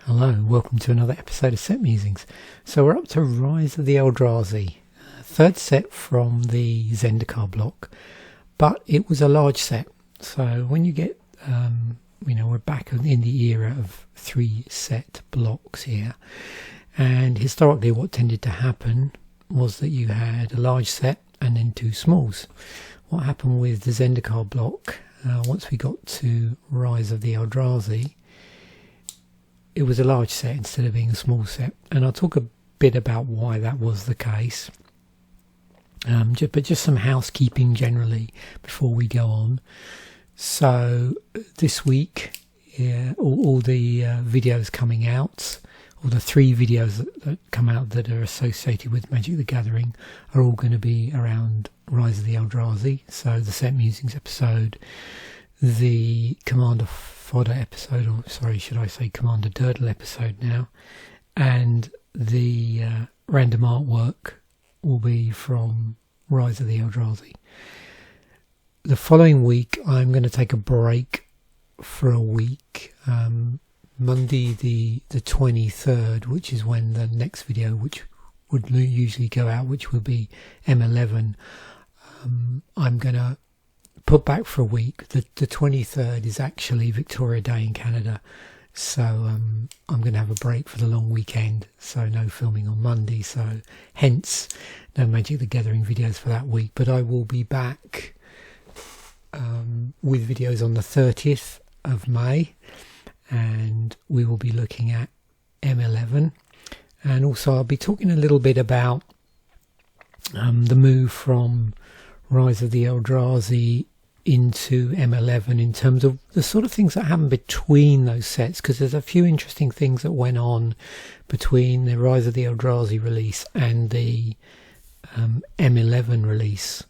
Hello, welcome to another episode of Set Musings. So we're up to Rise of the Eldrazi, third set from the Zendikar block, but it was a large set. So when you get, we're back in the era of 3 set blocks here, and historically what tended to happen was that you had a large set and then 2 smalls. What happened with the Zendikar block, once we got to Rise of the Eldrazi, it was a large set instead of being a small set, and I'll talk a bit about why that was the case. But just some housekeeping generally before we go on. So this week, all the videos coming out, or the 3 videos that come out that are associated with Magic the Gathering, are all going to be around Rise of the Eldrazi. So the Set Musings episode, the Commander Fodder episode, or sorry, should I say Commander Durdle episode now, and the random artwork will be from Rise of the Eldrazi. The following week I'm going to take a break for a week. Monday the 23rd, which is when the next video, which would usually go out, which will be M11, I'm going to put back for a week. The 23rd is actually Victoria Day in Canada, so I'm going to have a break for the long weekend, so no filming on Monday, so hence no Magic the Gathering videos for that week. But I will be back with videos on the 30th of May, and we will be looking at M11, and also I'll be talking a little bit about the move from Rise of the Eldrazi into M11 in terms of the sort of things that happen between those sets, because there's a few interesting things that went on between the Rise of the Eldrazi release and the M11 release.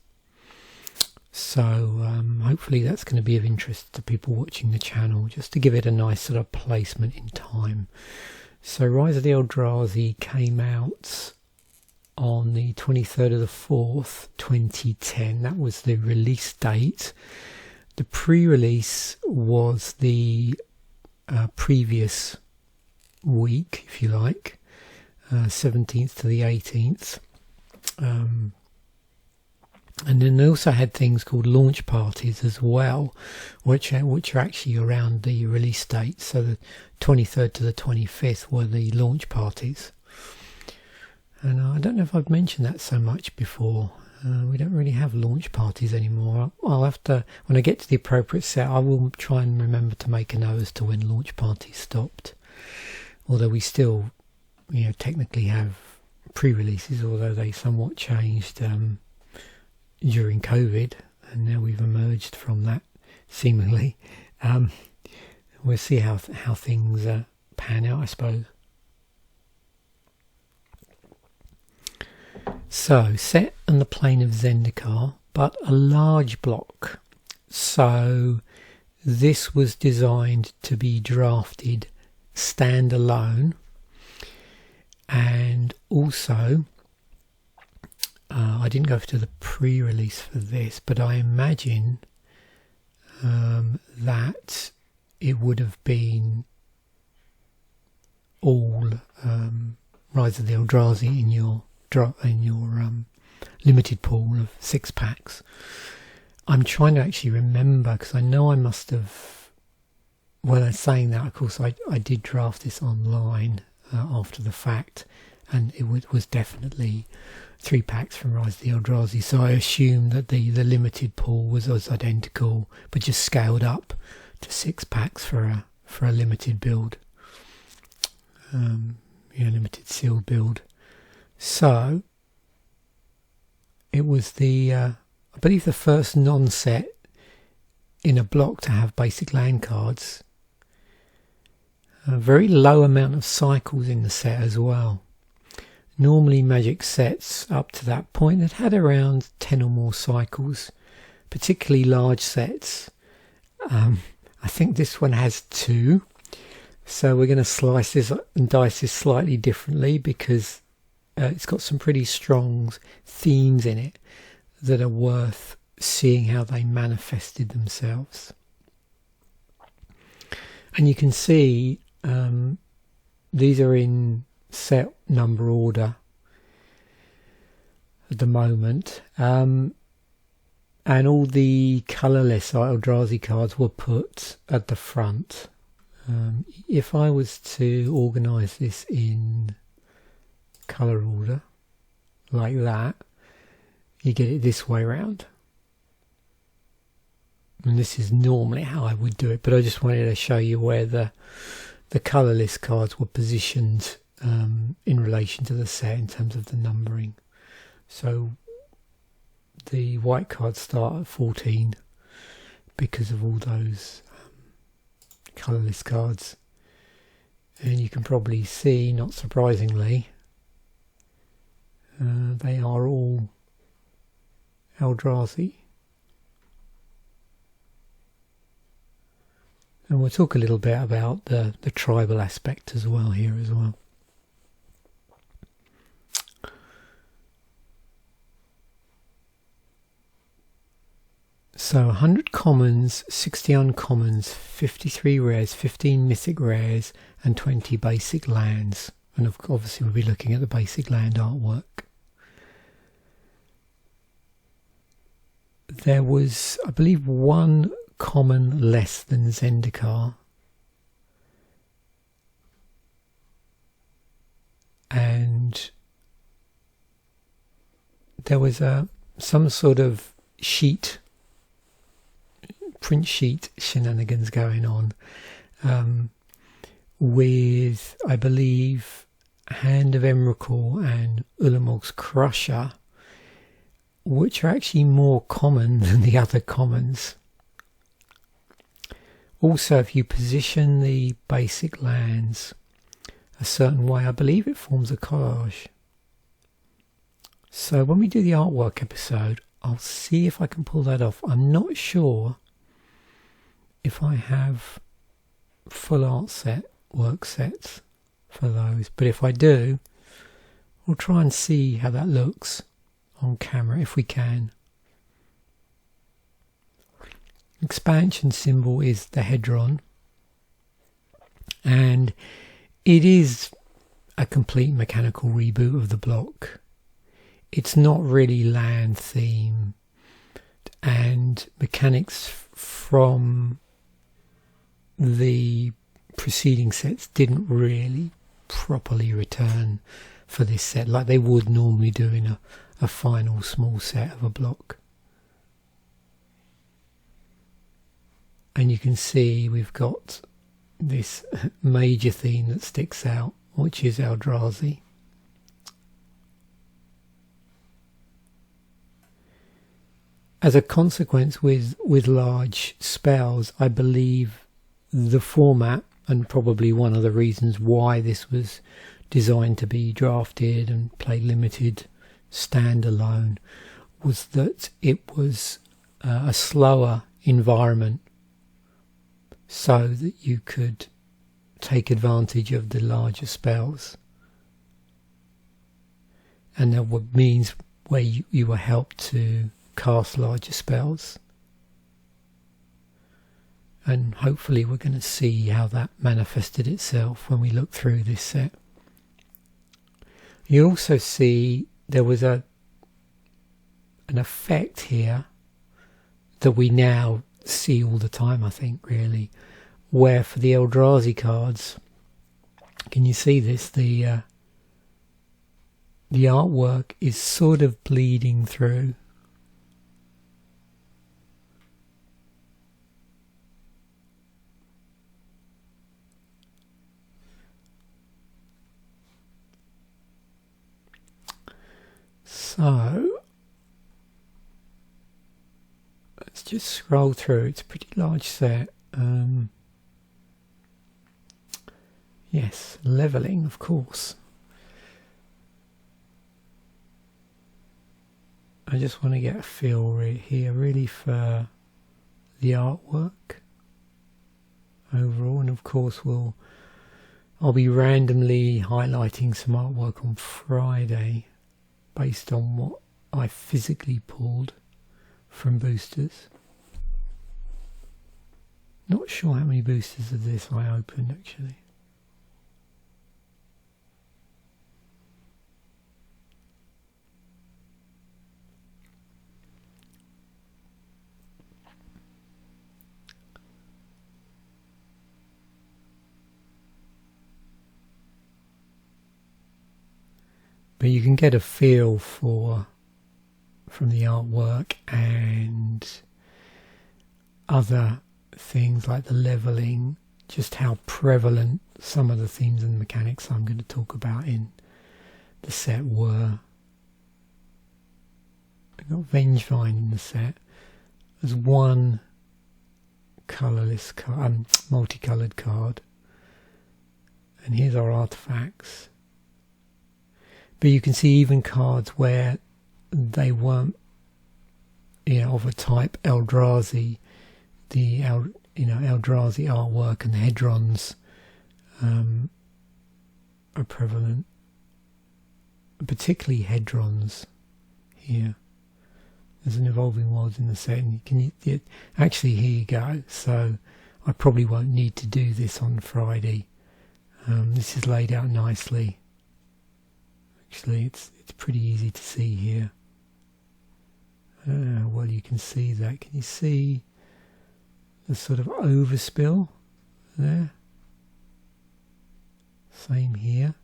So hopefully that's going to be of interest to people watching the channel, just to give it a nice sort of placement in time. So Rise of the Eldrazi came out on the 23rd of the 4th, 2010. That was the release date. The pre-release was the previous week, if you like, 17th to the 18th. And then they also had things called launch parties as well, which are actually around the release date. So the 23rd to the 25th were the launch parties. And I don't know if I've mentioned that so much before. We don't really have launch parties anymore. I'll have to, when I get to the appropriate set, I will try and remember to make a note as to when launch parties stopped. Although we still, technically have pre-releases, although they somewhat changed during COVID, and now we've emerged from that, seemingly. We'll see how things pan out, I suppose. So, set on the plane of Zendikar, but a large block. So, this was designed to be drafted standalone, and also, I didn't go to the pre-release for this, but I imagine that it would have been all Rise of the Eldrazi in your limited pool of 6 packs. I'm trying to actually remember, because I know I must have, when I'm saying that, of course I did draft this online after the fact, and it was definitely 3 packs from Rise of the Eldrazi, so I assume that the limited pool was identical, but just scaled up to 6 packs for a limited build, limited sealed build. So it was I believe the first non-set in a block to have basic land cards. A very low amount of cycles in the set as well. Normally Magic sets up to that point had around 10 or more cycles, particularly large sets. I think this one has 2. So we're going to slice this and dice this slightly differently, because it's got some pretty strong themes in it that are worth seeing how they manifested themselves. And you can see these are in set number order at the moment, and all the colourless Eldrazi cards were put at the front. If I was to organise this in colour order like that, you get it this way round. And this is normally how I would do it, but I just wanted to show you where the colourless cards were positioned in relation to the set in terms of the numbering. So the white cards start at 14 because of all those colourless cards, and you can probably see, not surprisingly, they are all Eldrazi. And we'll talk a little bit about the tribal aspect as well here as well. So 100 commons, 60 uncommons, 53 rares, 15 mythic rares, and 20 basic lands. And obviously we'll be looking at the basic land artwork. There was, I believe, one common less than Zendikar. And there was some sort of print sheet shenanigans going on with, I believe, Hand of Emrakul and Ulamog's Crusher, which are actually more common than the other commons. Also, if you position the basic lands a certain way, I believe it forms a collage. So when we do the artwork episode, I'll see if I can pull that off. I'm not sure if I have full art set work sets for those, but if I do, we'll try and see how that looks on camera if we can. Expansion symbol is the Hedron, and it is a complete mechanical reboot of the block. It's not really land theme, and mechanics from the preceding sets didn't really properly return for this set like they would normally do in a final small set of a block. And you can see we've got this major theme that sticks out, which is Eldrazi. As a consequence, with large spells, I believe the format, and probably one of the reasons why this was designed to be drafted and play limited standalone, was that it was a slower environment, so that you could take advantage of the larger spells. And there were means where you were helped to cast larger spells. And hopefully we're going to see how that manifested itself when we look through this set. You also see there was an effect here that we now see all the time, I think, really, where for the Eldrazi cards, can you see this? The artwork is sort of bleeding through. So let's just scroll through. It's a pretty large set. Yes, leveling, of course. I just want to get a feel here really for the artwork overall, and of course I'll be randomly highlighting some artwork on Friday based on what I physically pulled from boosters. Not sure how many boosters of this I opened actually. but you can get a feel from the artwork and other things like the leveling, just how prevalent some of the themes and mechanics I'm going to talk about in the set were. I've got Vengevine in the set. There's one colourless card, multicoloured card, and here's our artifacts. But you can see even cards where they weren't, of a type Eldrazi, the Eldrazi artwork and the hedrons are prevalent, particularly hedrons here. There's an Evolving Worlds in the set, and actually here you go. So I probably won't need to do this on Friday. This is laid out nicely. Actually, it's pretty easy to see here. I don't know how well you can see that. Can you see the sort of overspill there? Same here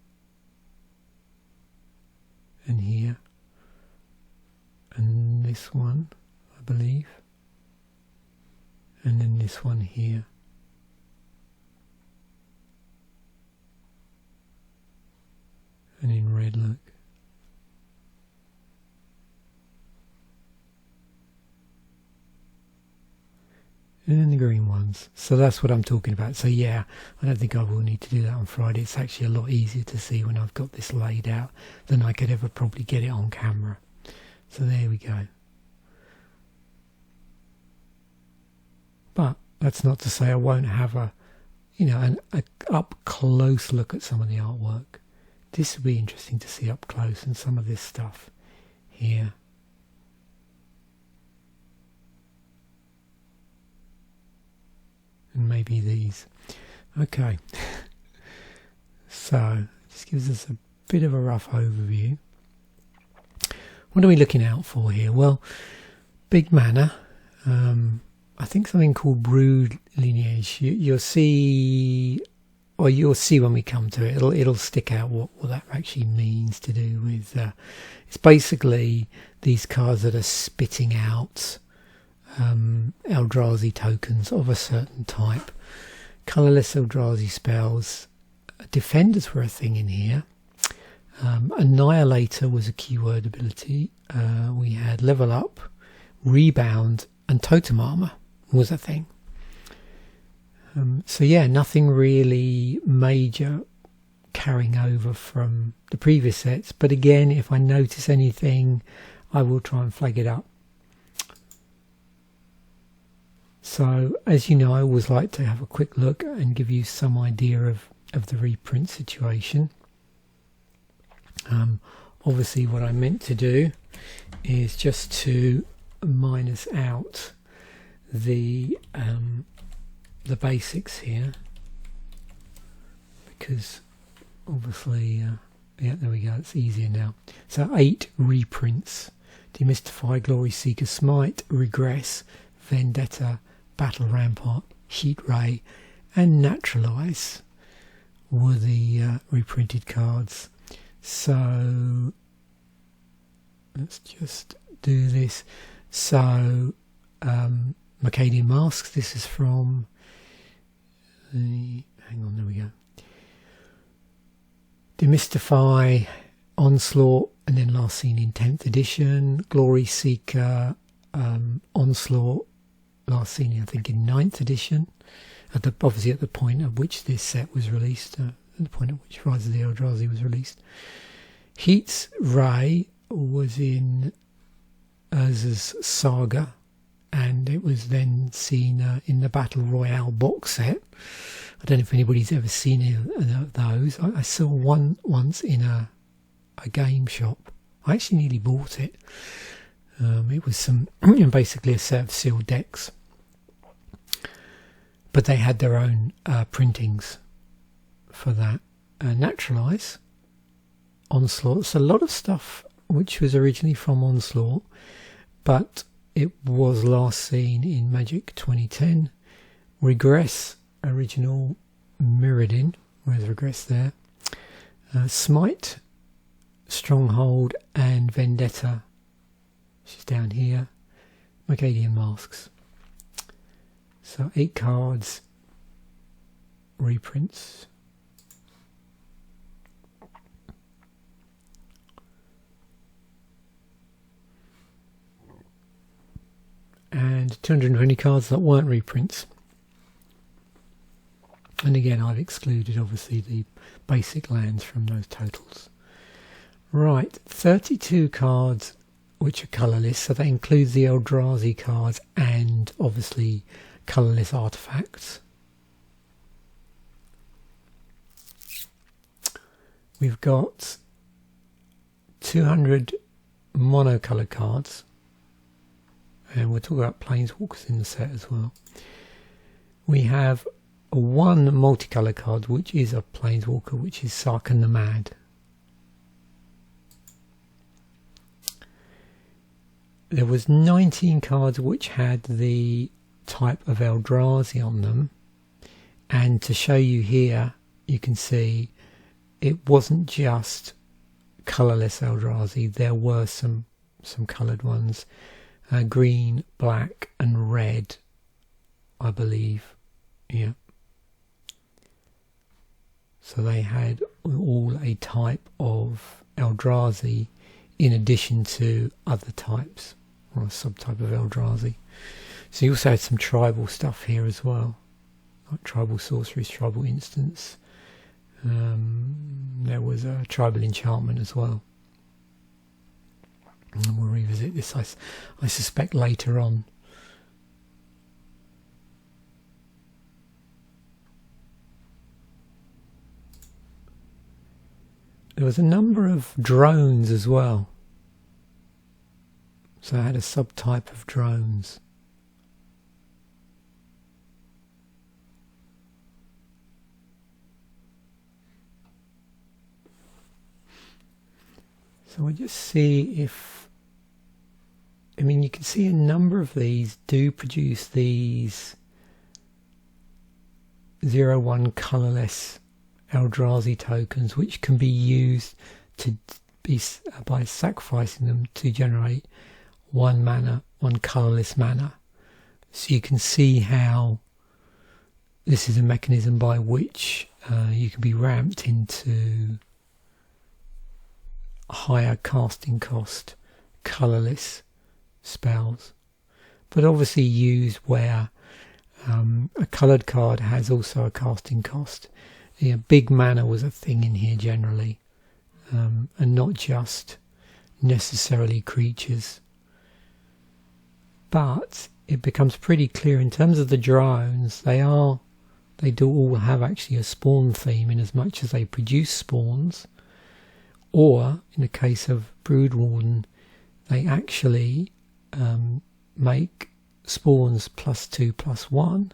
and here, and this one, I believe, and then this one here. And in red, look. And then the green ones. So that's what I'm talking about. So yeah, I don't think I will need to do that on Friday. It's actually a lot easier to see when I've got this laid out than I could ever probably get it on camera. So there we go. But that's not to say I won't have an up close look at some of the artwork. This would be interesting to see up close, and some of this stuff here. And maybe these. Okay. So, this gives us a bit of a rough overview. What are we looking out for here? Well, big mana. I think something called Brood Lineage. You'll see when we come to it. It'll stick out what that actually means to do with. It's basically these cards that are spitting out Eldrazi tokens of a certain type. Colourless Eldrazi spells. Defenders were a thing in here. Annihilator was a keyword ability. We had Level Up, Rebound, and Totem Armor was a thing. So yeah, nothing really major carrying over from the previous sets. But again, if I notice anything, I will try and flag it up. So, as you know, I always like to have a quick look and give you some idea of the reprint situation. Obviously, what I meant to do is just to minus out the basics here, because obviously, yeah, there we go, it's easier now. So 8 reprints: Demystify, Glory Seeker, Smite, Regress, Vendetta, Battle Rampart, Heat Ray, and Naturalize were the reprinted cards. So let's just do this. So Mercadian Masks, this is from the, hang on, there we go. Demystify, Onslaught, and then last seen in 10th edition. Glory Seeker, Onslaught, last seen I think in 9th edition. Obviously at the point at which this set was released, at the point at which Rise of the Eldrazi was released. Heat Ray was in Urza's Saga, and it was then seen in the Battle Royale box set. I don't know if anybody's ever seen any of those. I saw one once in a game shop. I actually nearly bought it. It was basically a set of sealed decks, but they had their own printings for that. Naturalize, Onslaught. So a lot of stuff which was originally from Onslaught, but it was last seen in Magic 2010. Regress, original Mirrodin. Where's Regress there? Smite, Stronghold and Vendetta, which is down here. Magadian Masks. So 8 cards, reprints. And 220 cards that weren't reprints. And again, I've excluded obviously the basic lands from those totals. Right, 32 cards which are colourless, so that includes the Eldrazi cards and obviously colourless artifacts. We've got 200 monocoloured cards, and we'll talk about Planeswalkers in the set as well. We have one multicoloured card which is a Planeswalker, which is Sarkhan the Mad. There was 19 cards which had the type of Eldrazi on them, and to show you here, you can see it wasn't just colourless Eldrazi. There were some coloured ones, green, black, and red, I believe. Yeah. So they had all a type of Eldrazi in addition to other types, or a subtype of Eldrazi. So you also had some tribal stuff here as well, like tribal sorceries, tribal instants. There was a tribal enchantment as well. And we'll revisit this, I suspect, later on. There was a number of drones as well. So I had a subtype of drones. So we'll just see if, I mean, you can see a number of these do produce these 0/1 colourless Eldrazi tokens, which can be used to be by sacrificing them to generate 1 mana, 1 colourless mana. So you can see how this is a mechanism by which you can be ramped into higher casting cost colourless spells, but obviously used where a coloured card has also a casting cost. Yeah, big mana was a thing in here generally, and not just necessarily creatures. But it becomes pretty clear in terms of the drones, they do all have actually a spawn theme in as much as they produce spawns, or in the case of Broodwarden, they actually make spawns +2/+1.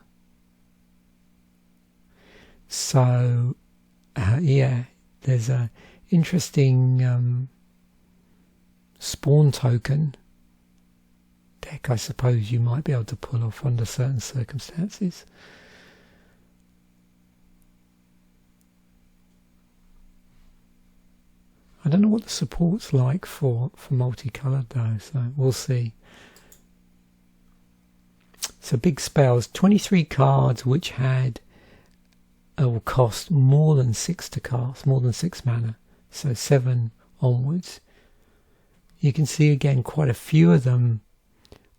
So yeah, there's a interesting spawn token deck, I suppose you might be able to pull off under certain circumstances. I don't know what the support's like for multicoloured though, so we'll see. So big spells, 23 cards which had will cost more than 6 to cast, more than 6 mana, so 7 onwards. You can see again quite a few of them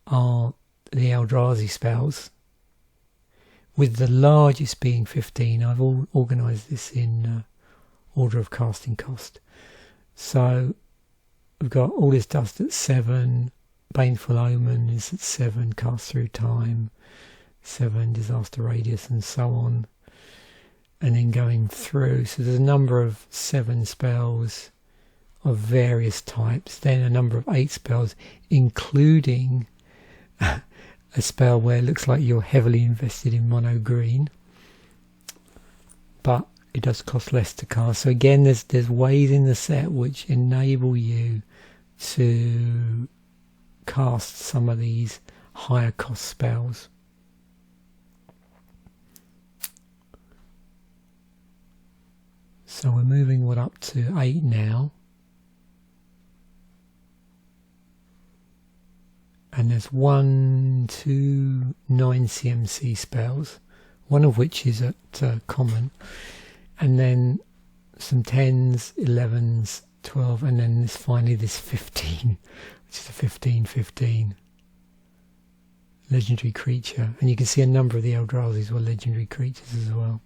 are the Eldrazi spells, with the largest being 15. I've organised this in order of casting cost. So we've got All Is Dust at 7, Baneful Omen is at 7, Cast Through Time, 7, Disaster Radius, and so on. And then going through, so there's a number of 7 spells of various types, then a number of 8 spells, including a spell where it looks like you're heavily invested in mono green, but it does cost less to cast. So again, there's ways in the set which enable you to cast some of these higher cost spells. So we're moving up to 8 now. and there's 1, 2, 9 CMC spells, one of which is at common, and then some 10s, 11s, 12, and then finally this 15, which is a 15/15 legendary creature. And you can see a number of the Eldrazi's were legendary creatures as well.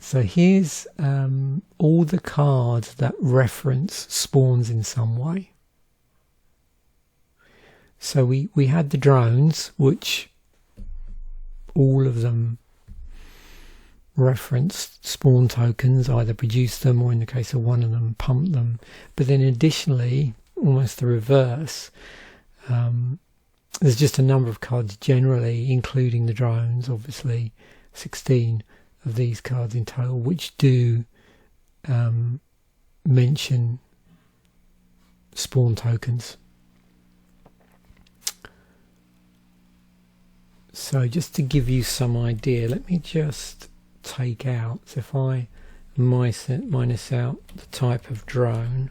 So here's all the cards that reference spawns in some way. So we had the drones, which all of them referenced spawn tokens, either produced them or in the case of one of them pumped them. But then additionally, almost the reverse, there's just a number of cards generally, including the drones, obviously 16 of these cards in total, which do mention spawn tokens. So just to give you some idea, let me just take out, so if I minus out the type of drone,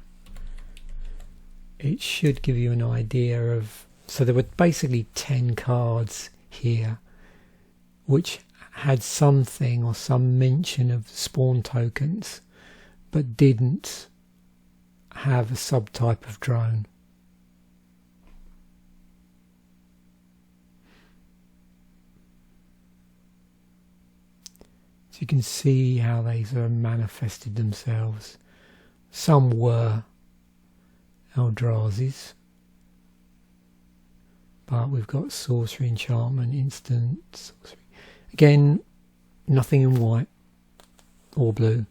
it should give you an idea of, so there were basically 10 cards here which had something or some mention of spawn tokens but didn't have a subtype of drone. So you can see how they sort of manifested themselves. Some were Eldrazi's, but we've got sorcery, enchantment, instant sorcery. Again, nothing in white or blue.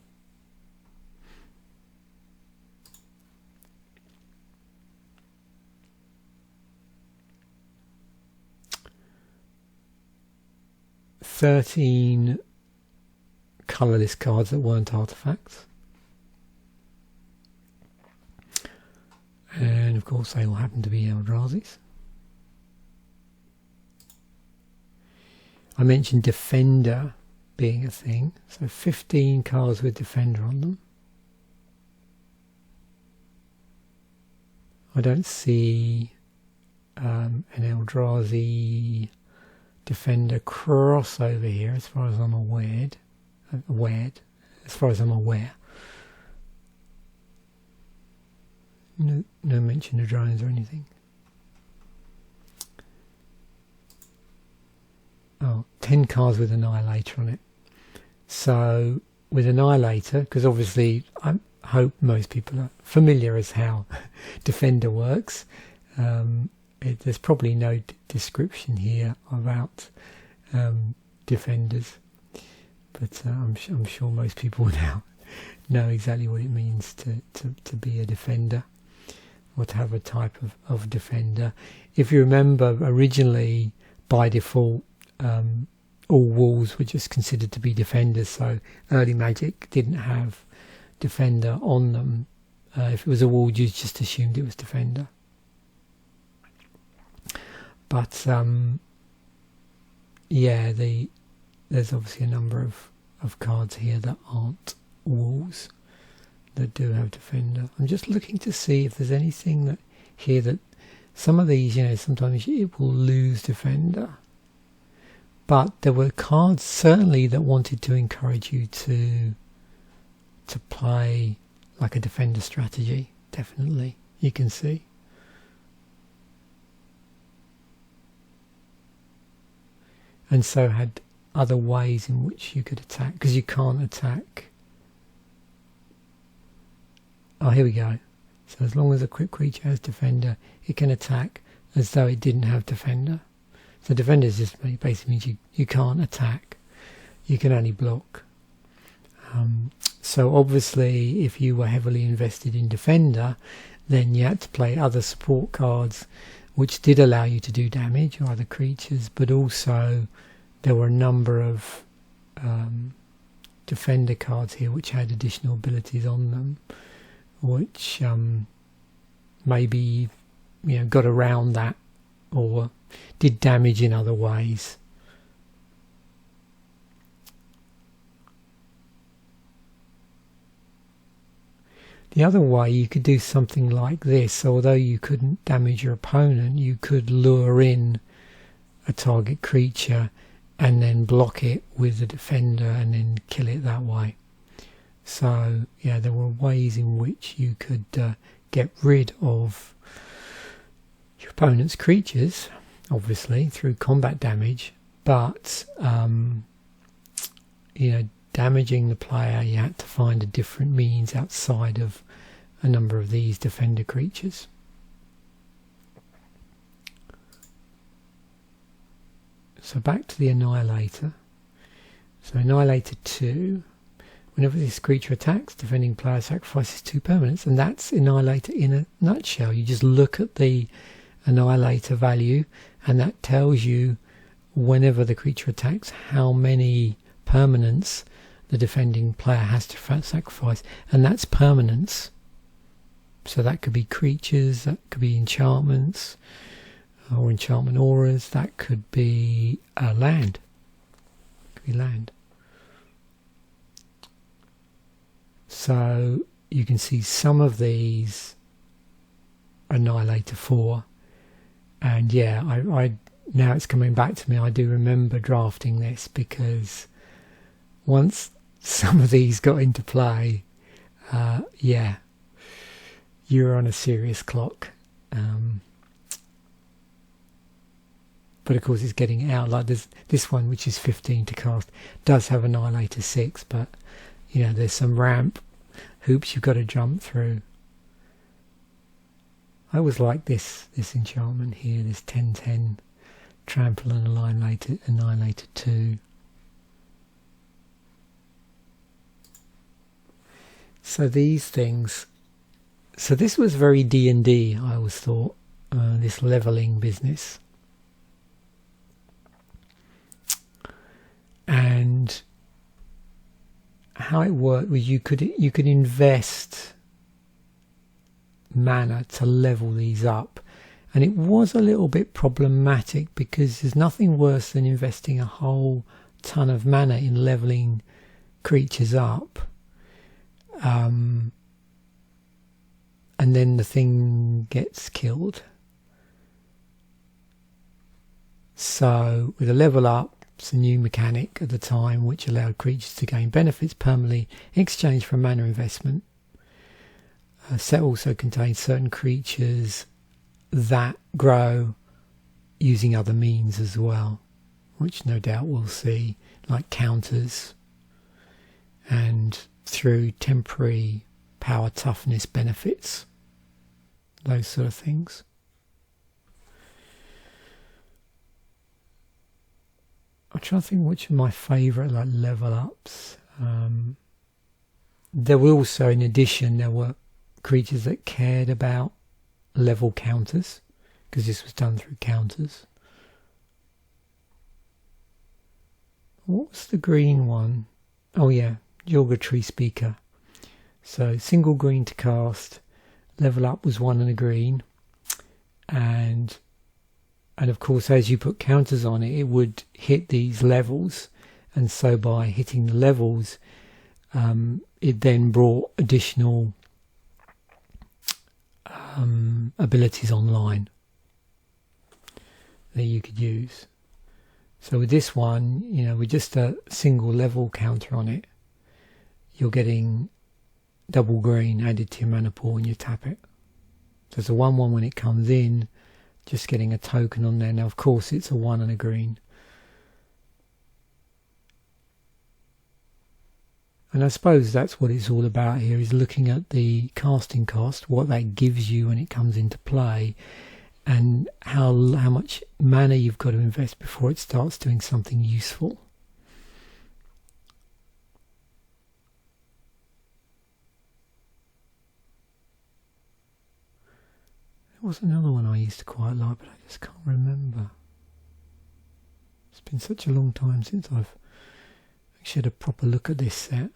"13 colourless cards that weren't artifacts. And of course they all happen to be Eldrazi's. I mentioned Defender being a thing, so 15 cards with Defender on them. I don't see an Eldrazi Defender crossover here as far as I'm aware. No mention of drones or anything. Oh, 10 cards with Annihilator on it. So with Annihilator, because obviously I hope most people are familiar as how Defender works. There's probably no description here about Defenders, but I'm sure most people now know exactly what it means to be a Defender, or to have a type of Defender. If you remember, originally by default all walls were just considered to be Defenders, so early Magic didn't have Defender on them. If it was a wall, you just assumed it was Defender. But yeah, there's obviously a number of cards here that aren't walls that do have Defender. I'm just looking to see if there's anything that here that some of these, sometimes it will lose Defender. But there were cards certainly that wanted to encourage you to play like a Defender strategy. Definitely, you can see. And so had other ways in which you could attack, because you can't attack. Oh, here we go. So as long as a quick creature has Defender, it can attack as though it didn't have Defender. So Defender just basically means you can't attack. You can only block. So obviously, if you were heavily invested in Defender, then you had to play other support cards which did allow you to do damage, or other creatures, but also there were a number of Defender cards here which had additional abilities on them, which maybe got around that or did damage in other ways. The other way, you could do something like this. So although you couldn't damage your opponent, you could lure in a target creature and then block it with a defender and then kill it that way. So yeah, there were ways in which you could get rid of your opponent's creatures, obviously through combat damage, but damaging the player, you had to find a different means outside of a number of these defender creatures. So back to the Annihilator. So Annihilator 2, whenever this creature attacks, defending player sacrifices 2 permanents, and that's Annihilator in a nutshell. You just look at the Annihilator value, and that tells you whenever the creature attacks how many permanents the defending player has to sacrifice, and that's permanents. So that could be creatures, that could be enchantments or enchantment auras, that could be land. Could be land. So you can see some of these Annihilator 4, and yeah, I now it's coming back to me. I do remember drafting this because once some of these got into play, yeah, you were on a serious clock. But of course it's getting out. Like this one, which is 15 to cast, does have Annihilator 6, but there's some ramp hoops you've got to jump through. I always like this enchantment here, this 10/10 trample and Annihilator 2. So these things, so this was very D&D, I always thought, this leveling business. And how it worked was you could invest mana to level these up, and it was a little bit problematic because there's nothing worse than investing a whole ton of mana in leveling creatures up, and then the thing gets killed. So with a level up, it's a new mechanic at the time which allowed creatures to gain benefits permanently in exchange for mana investment. A set also contains certain creatures that grow using other means as well, which no doubt we'll see, like counters and through temporary power toughness benefits, those sort of things. I'm trying to think which are my favourite level ups. There were also, in addition, there were creatures that cared about level counters, because this was done through counters. What was the green one? Oh yeah, Jorga Tree Speaker. So single green to cast, level up was 1 and a green, and of course as you put counters on it, it would hit these levels, and so by hitting the levels, it then brought additional abilities online that you could use. So with this one, with just a single level counter on it, you're getting double green added to your mana pool when you tap it. So it's a 1/1 when it comes in, just getting a token on there. Now of course it's a 1 and a green. And I suppose that's what it's all about here, is looking at the casting cost, what that gives you when it comes into play, and how much mana you've got to invest before it starts doing something useful. There was another one I used to quite like, but I just can't remember. It's been such a long time since I've actually had a proper look at this set.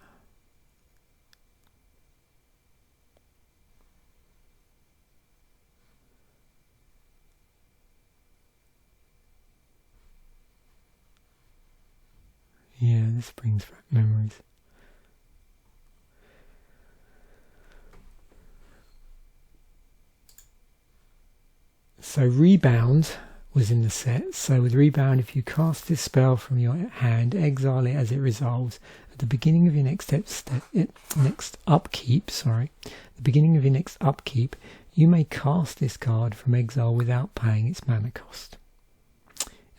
Yeah, this brings back memories. So Rebound was in the set. So with Rebound, if you cast this spell from your hand, exile it as it resolves. At the beginning of your next upkeep, you may cast this card from exile without paying its mana cost.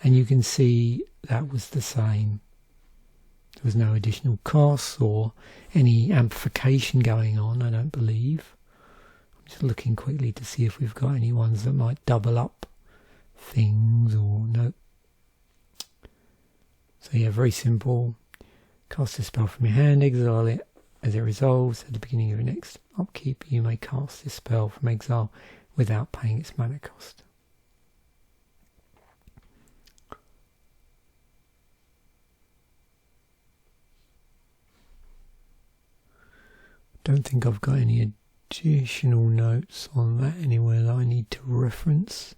And you can see that was the same. There was no additional costs or any amplification going on, I don't believe. I'm just looking quickly to see if we've got any ones that might double up things or no. So yeah, very simple. Cast a spell from your hand, exile it as it resolves. At the beginning of your next upkeep, you may cast this spell from exile without paying its mana cost. Don't think I've got any additional notes on that anywhere that I need to reference.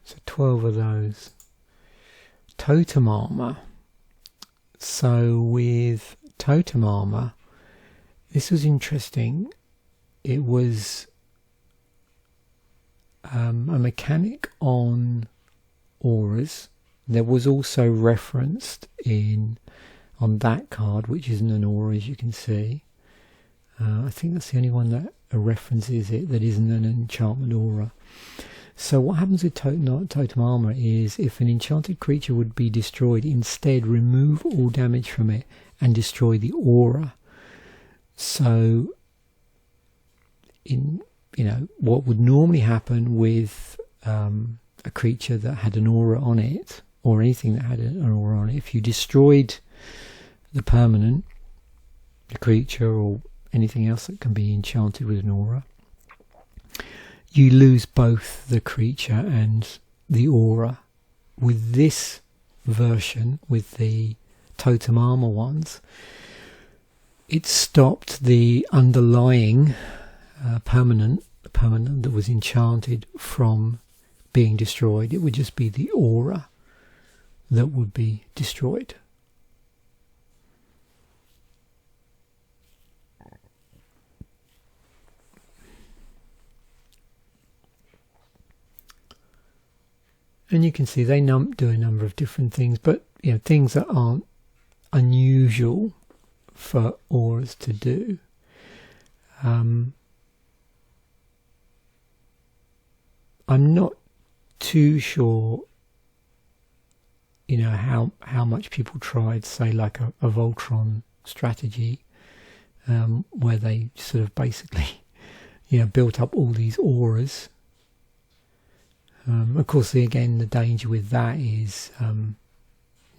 So 12 of those. Totem Armor. So with Totem Armor, this was interesting. It was a mechanic on auras. There was also referenced on that card, which isn't an aura, as you can see. I think that's the only one that references it that isn't an enchantment aura. So what happens with Totem Armor is if an enchanted creature would be destroyed, instead remove all damage from it and destroy the aura. So what would normally happen with a creature that had an aura on it, or anything that had an aura on it, if you destroyed the permanent, the creature, or anything else that can be enchanted with an aura, you lose both the creature and the aura. With this version, with the Totem Armor ones, it stopped the underlying permanent that was enchanted from being destroyed. It would just be the aura that would be destroyed. And you can see they do a number of different things, but things that aren't unusual for auras to do. I'm not too sure, how much people tried, say, like a Voltron strategy, where they sort of basically, built up all these auras. Of course, again, the danger with that is,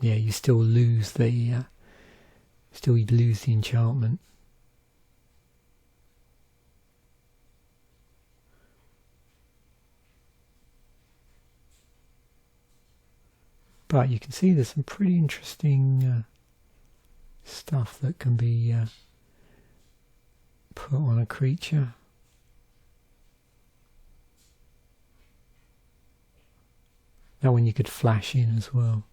you still lose the enchantment. But you can see there's some pretty interesting stuff that can be put on a creature. That one you could flash in as well.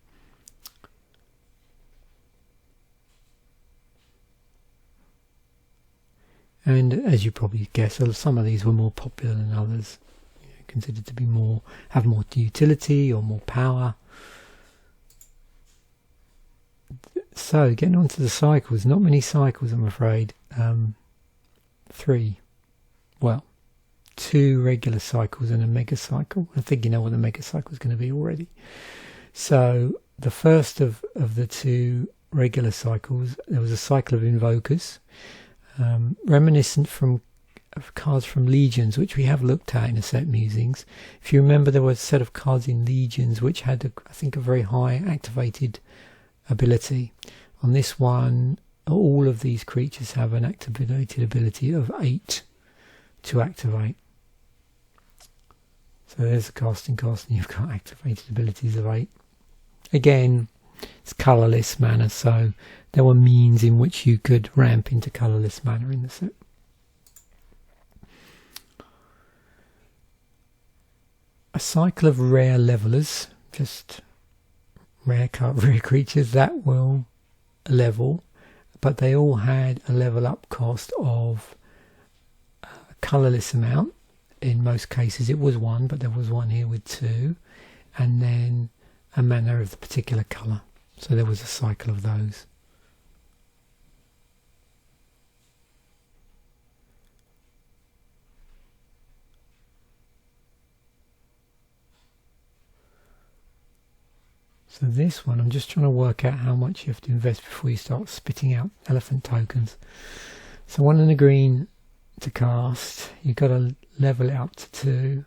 And as you probably guess, some of these were more popular than others, considered to be have more utility or more power. So getting on to the cycles, not many cycles, I'm afraid. 3. Well, 2 regular cycles and a mega cycle. I think you know what the mega cycle is going to be already. So the first of the 2 regular cycles, there was a cycle of Invokers, reminiscent of cards from Legions, which we have looked at in a set Musings. If you remember, there was a set of cards in Legions which had, I think, a very high activated ability. On this one, all of these creatures have an activated ability of 8 to activate. So there's the casting cost, and you've got activated abilities of 8. Again, it's colourless mana, so there were means in which you could ramp into colourless mana in the set. A cycle of rare levelers, just rare creatures that will level, but they all had a level up cost of colourless amount. In most cases it was 1, but there was one here with 2, and then a mana of the particular colour. So there was a cycle of those. So this one, I'm just trying to work out how much you have to invest before you start spitting out elephant tokens. So 1 and a green to cast, you've got to level it up to 2.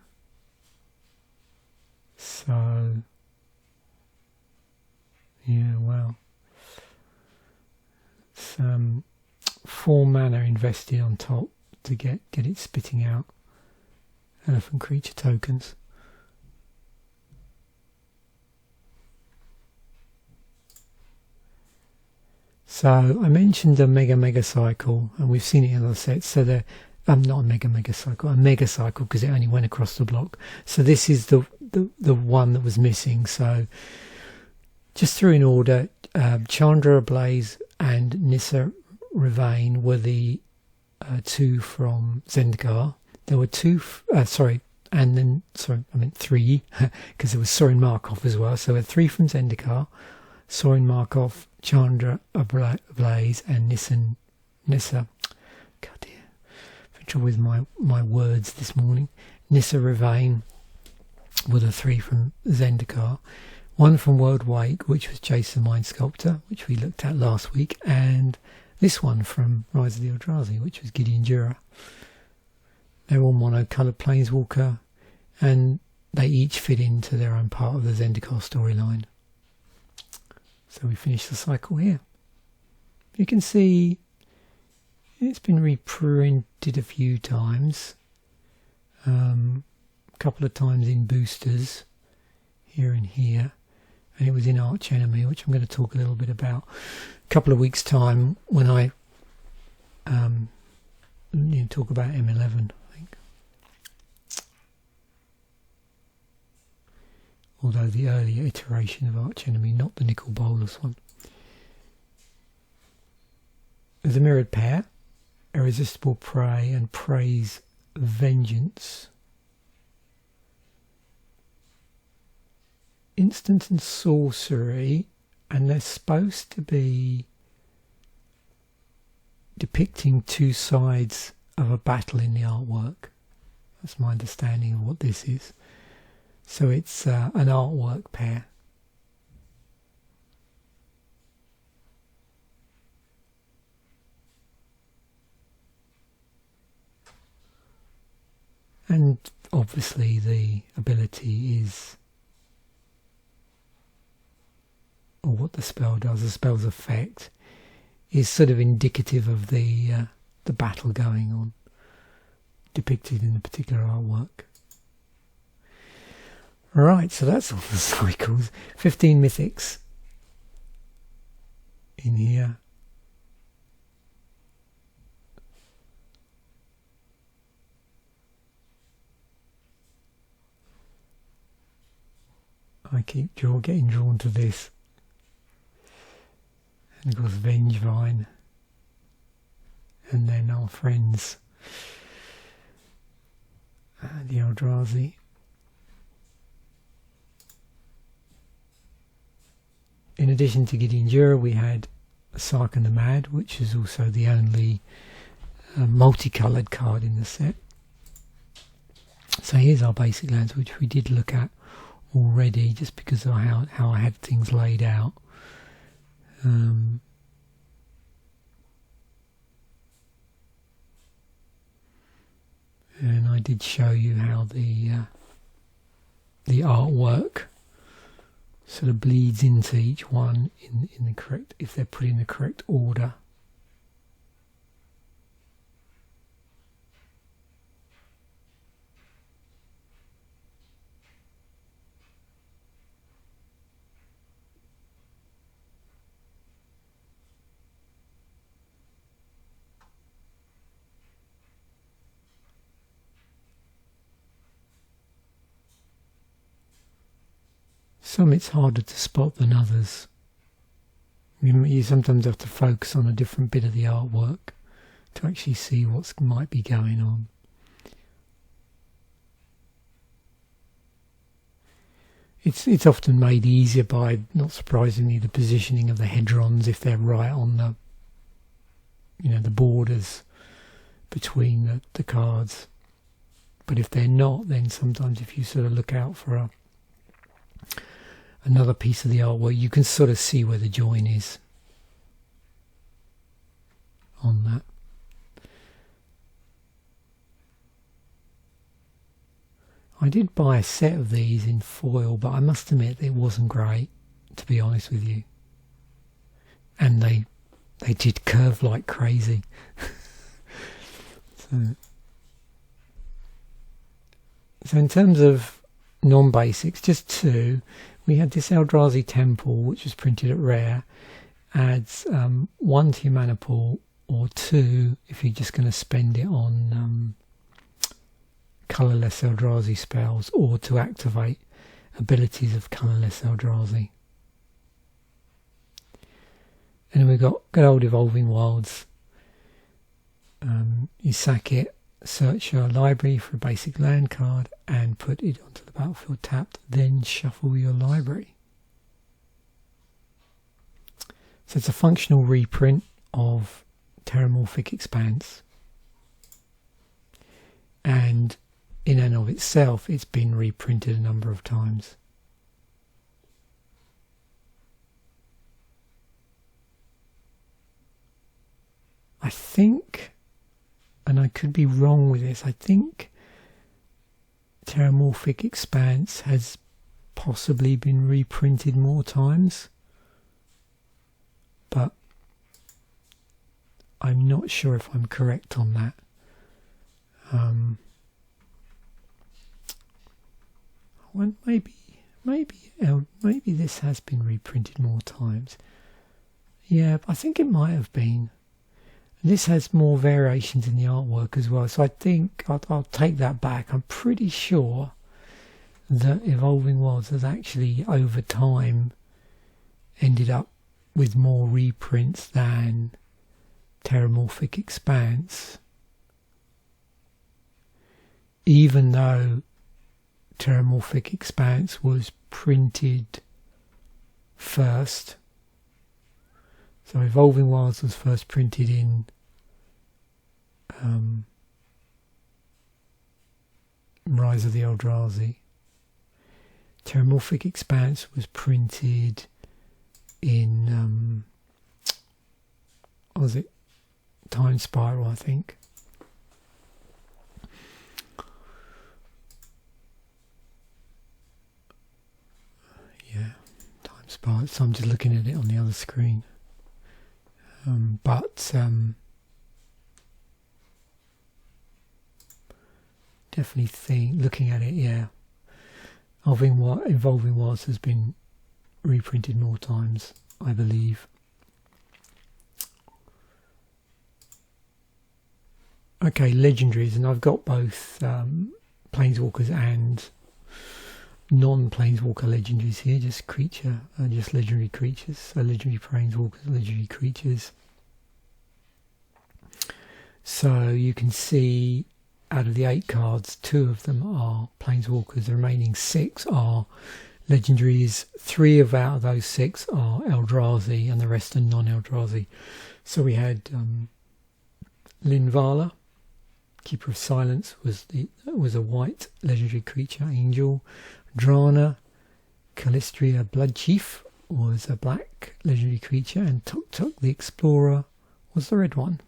So, yeah, well, it's 4 mana invested on top to get it spitting out elephant creature tokens. So I mentioned a mega cycle, and we've seen it in other sets. So they're not a mega cycle, a mega cycle, because it only went across the block. So this is the one that was missing. So just through in order, Chandra Ablaze and Nissa Ravane were the 2 from Zendikar. There were 2, I meant 3, because there was Sorin Markov as well. So we had 3 from Zendikar, Sorin Markov, Chandra Ablaze, and Nissa. God dear, I'm in trouble with my words this morning. Nissa Ravane were the 3 from Zendikar. 1 from World Wake, which was Jace the Mind Sculptor, which we looked at last week, and this one from Rise of the Eldrazi, which was Gideon Jura. They're all mono-coloured Planeswalker, and they each fit into their own part of the Zendikar storyline. So we finish the cycle here. You can see it's been reprinted a few times, a couple of times in boosters, here and here, and it was in Arch Enemy, which I'm going to talk a little bit about a couple of weeks' time when I talk about M11, I think. Although the earlier iteration of Arch Enemy, not the Nicol Bolas one. There's a mirrored pair, Irresistible Prey and Prey's Vengeance. Instant and sorcery, and they're supposed to be depicting 2 sides of a battle in the artwork. That's my understanding of what this is. So it's an artwork pair. And obviously the ability is, or what the spell does, the spell's effect is sort of indicative of the battle going on, depicted in the particular artwork. Right, so that's all the cycles. 15 mythics in here. I keep getting drawn to this. And of course Vengevine. And then our friends, the Eldrazi. In addition to Gideon Jura, we had Sarkhan the Mad, which is also the only multicoloured card in the set. So here's our basic lands, which we did look at already, just because of how I had things laid out. And I did show you how the artwork sort of bleeds into each one in the correct, if they're put in the correct order. Some it's harder to spot than others. You sometimes have to focus on a different bit of the artwork to actually see what might be going on. It's often made easier by, not surprisingly, the positioning of the hedrons if they're right on the, the borders between the cards. But if they're not, then sometimes if you sort of look out for another piece of the artwork, you can sort of see where the join is on that. I did buy a set of these in foil, but I must admit it wasn't great, to be honest with you. And they did curve like crazy. So in terms of non-basics, just two. We had this Eldrazi Temple, which was printed at rare. Adds 1 to your mana pool, or 2 if you're just going to spend it on colourless Eldrazi spells, or to activate abilities of colourless Eldrazi. And then we've got good old Evolving Wilds. You sack it, search your library for a basic land card and put it onto the battlefield tapped, then shuffle your library. So it's a functional reprint of Terramorphic Expanse, and in and of itself it's been reprinted a number of times. I think, and I could be wrong with this, I think Terramorphic Expanse has possibly been reprinted more times, but I'm not sure if I'm correct on that. Well, maybe this has been reprinted more times. Yeah, I think it might have been. This has more variations in the artwork as well, so I think I'll take that back. I'm pretty sure that Evolving Wilds has actually, over time, ended up with more reprints than Terramorphic Expanse, even though Terramorphic Expanse was printed first. So Evolving Wilds was first printed in Rise of the Eldrazi. Terramorphic Expanse was printed in what was it? Time Spiral, I think. Yeah, Time Spiral. So I'm just looking at it on the other screen. Definitely think, looking at it, yeah, Evolving Wilds has been reprinted more times, I believe. Okay, Legendaries, and I've got both Planeswalkers and non-Planeswalker Legendaries here, just legendary creatures, so legendary Planeswalkers, legendary creatures. So you can see out of the 8 cards, 2 of them are Planeswalkers, the remaining 6 are Legendaries, 3 out of those 6 are Eldrazi, and the rest are non-Eldrazi. So we had Linvala, Keeper of Silence, was a white legendary creature, angel. Drana, Calistria Bloodchief, was a black legendary creature, and Tuk Tuk the Explorer was the red one.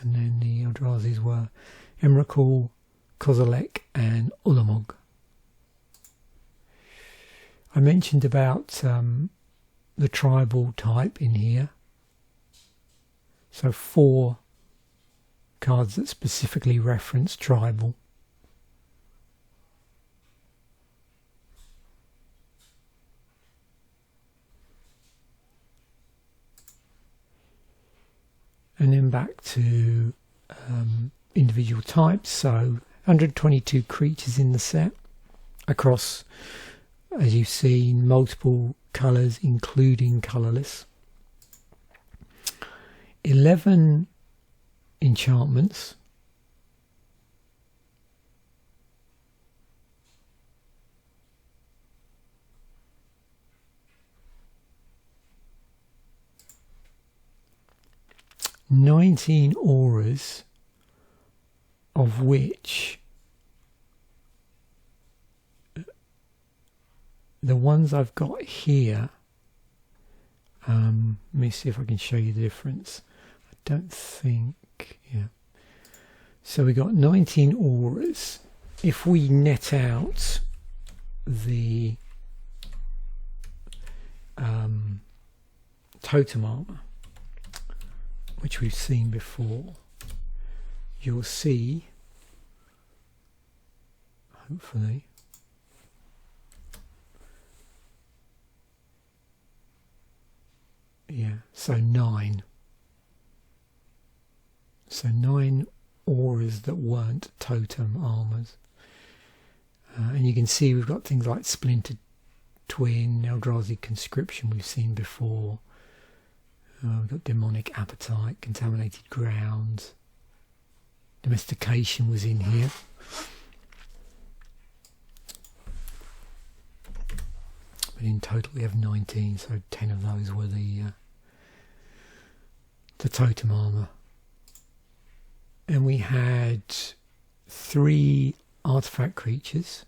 And then the Eldrazi's were Emrakul, Kozilek and Ulamog. I mentioned about the tribal type in here. So 4 cards that specifically reference tribal. And then back to individual types. So 122 creatures in the set across, as you've seen, multiple colours including colourless. 11 enchantments. 19 auras, of which the ones I've got here, let me see if I can show you the difference. I don't think, yeah. So we got 19 auras. If we net out the Totem Armor, which we've seen before, you'll see, hopefully, yeah, so 9. So 9 auras that weren't Totem Armors. And you can see we've got things like Splintered Twin, Eldrazi Conscription we've seen before. We've got Demonic Appetite, Contaminated Ground. Domestication was in here. But in total we have 19, so 10 of those were the Totem Armor. And we had 3 artifact creatures.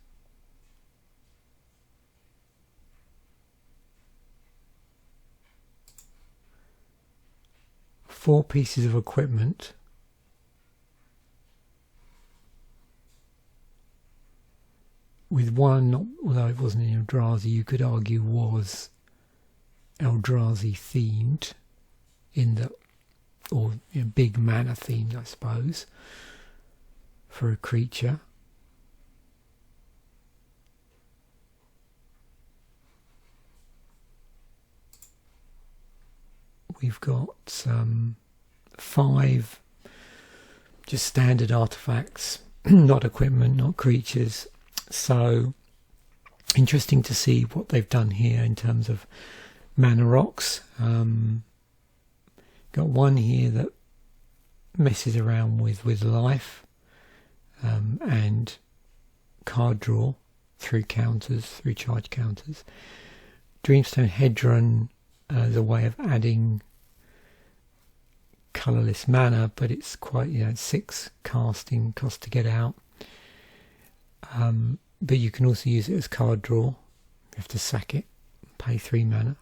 4 pieces of equipment. With one, although it wasn't in Eldrazi, you could argue was Eldrazi themed, in the, or big mana themed, I suppose, for a creature. We've got 5 just standard artifacts, not equipment, not creatures. So interesting to see what they've done here in terms of mana rocks. Got one here that messes around with life and card draw through counters, through charge counters. Dreamstone Hedron as a way of adding colourless mana, but it's quite, 6 casting cost to get out. But you can also use it as card draw. You have to sack it, pay 3 mana.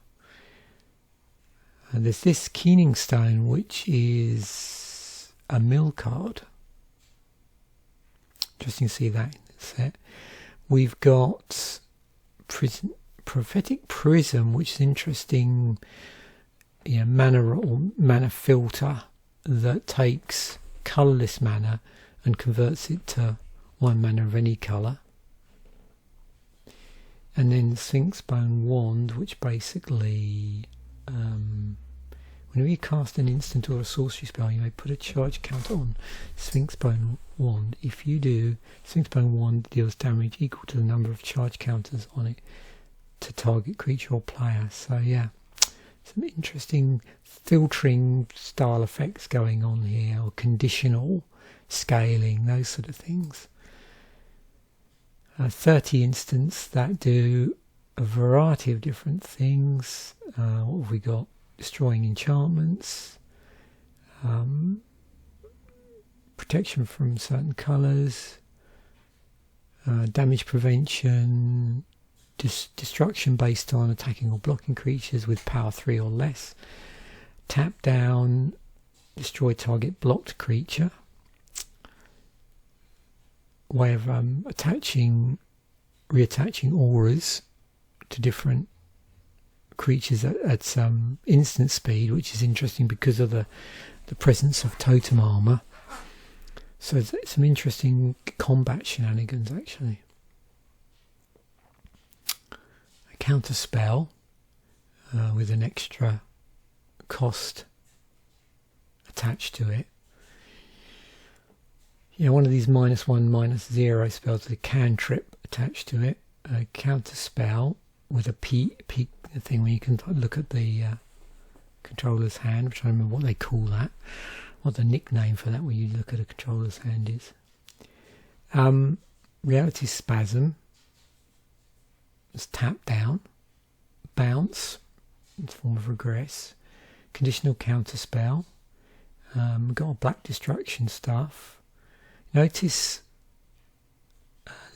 And there's this Keening Stone, which is a mill card. Interesting to see that in the set. We've got Prophetic Prism, which is interesting, mana or mana filter that takes colourless mana and converts it to 1 mana of any colour. And then Sphinxbone Wand, which basically, whenever you cast an instant or a sorcery spell, you may put a charge counter on Sphinxbone Wand. If you do, Sphinxbone Wand deals damage equal to the number of charge counters on it to target creature or player. So yeah, some interesting filtering style effects going on here, or conditional scaling, those sort of things. 30 instants that do a variety of different things. What have we got? Destroying enchantments, protection from certain colours, damage prevention, destruction based on attacking or blocking creatures with power 3 or less, tap down, destroy target blocked creature. Way of reattaching auras to different creatures at some instant speed, which is interesting because of the presence of Totem Armor. So it's some interesting combat shenanigans actually. A counter spell with an extra cost attached to it. One of these -1/-0 spells with a cantrip attached to it. A counter spell with a peak thing where you can look at the controller's hand, which I don't remember what they call that. What the nickname for that when you look at a controller's hand is. Reality Spasm. It's tap down. Bounce. It's a form of regress. Conditional counter spell. We've got our black destruction stuff. Notice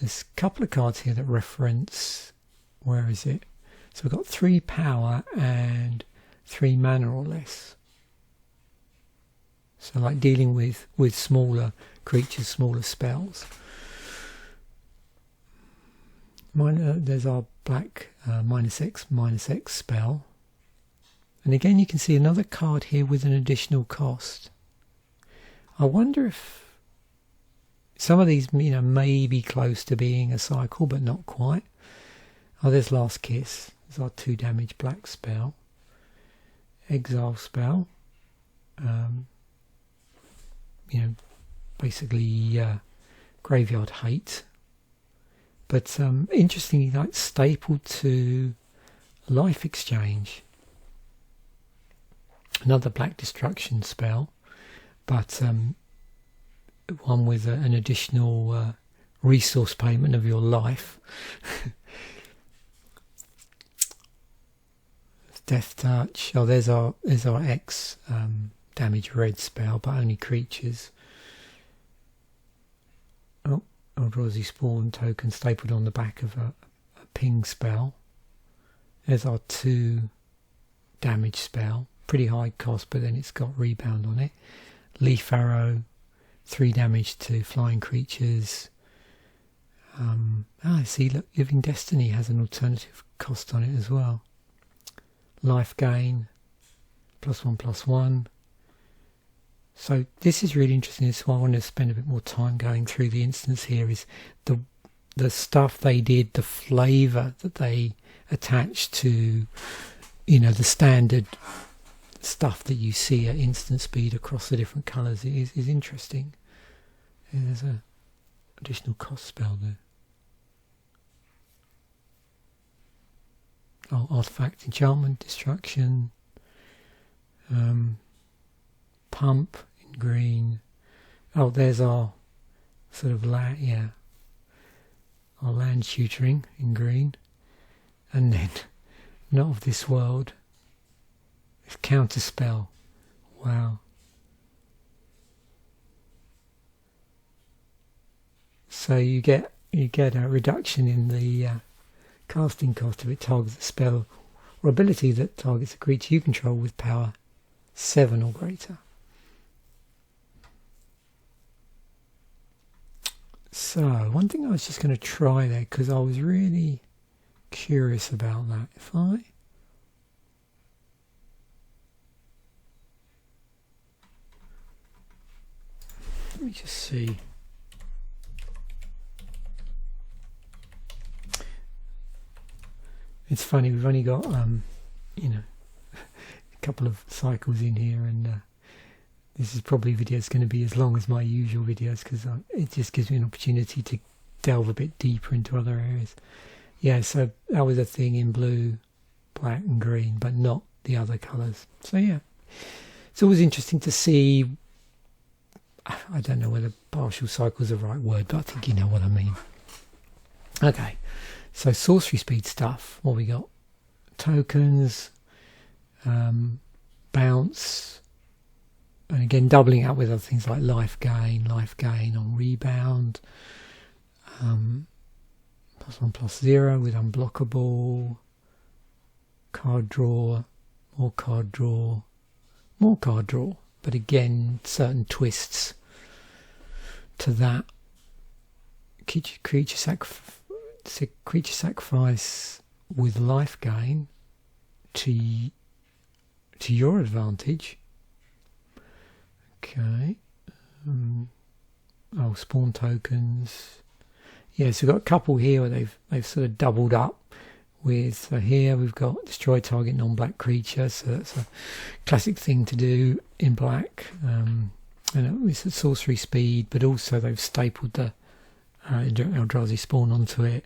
there's a couple of cards here that reference, where is it? So we've got 3 power and 3 mana or less. So like dealing with smaller creatures, smaller spells. There's our black -X spell. And again you can see another card here with an additional cost. I wonder if some of these may be close to being a cycle, but not quite. Oh, there's Last Kiss. There's our 2 damage black spell. Exile spell. Basically graveyard hate. But interestingly, like stapled to Life Exchange. Another black destruction spell, but one with an additional resource payment of your life. Death Touch. Oh, there's our X damage red spell, but only creatures. Oh, Eldrazi spawn token stapled on the back of a ping spell. There's our 2 damage spell. Pretty high cost, but then it's got rebound on it. Leaf Arrow, 3 damage to flying creatures. See, look, Living Destiny has an alternative cost on it as well. Life Gain, +1/+1. So this is really interesting. This is why I want to spend a bit more time going through the instance here, is the stuff they did, the flavour that they attached to, the standard stuff that you see at instant speed across the different colours is interesting. And there's a additional cost spell there. Oh, Artifact, Enchantment, Destruction, Pump in green. Oh, there's our sort of our land tutoring in green. And then Not of This World. It's Counterspell. Wow. So you get a reduction in the casting cost if it targets a spell or ability that targets a creature you control with power 7 or greater. So one thing I was just going to try there, because I was really curious about that. Let me just see. It's funny, we've only got a couple of cycles in here, and this is probably video's going to be as long as my usual videos, because it just gives me an opportunity to delve a bit deeper into other areas. Yeah, so that was a thing in blue, black and green, but not the other colours. So yeah, it's always interesting to see. I don't know whether partial cycle is the right word, but I think you know what I mean. Okay, so sorcery speed stuff. What we got? Tokens, bounce, and again doubling up with other things like life gain on rebound, +1/+0 with unblockable, card draw, more card draw, more card draw, but again certain twists to that. Creature sacrifice with life gain to your advantage. Okay. Spawn tokens. Yeah, so we've got a couple here where they've sort of doubled up with. Here we've got destroy target non-black creature, so that's a classic thing to do in black. And it's at sorcery speed, but also they've stapled the Eldrazi spawn onto it.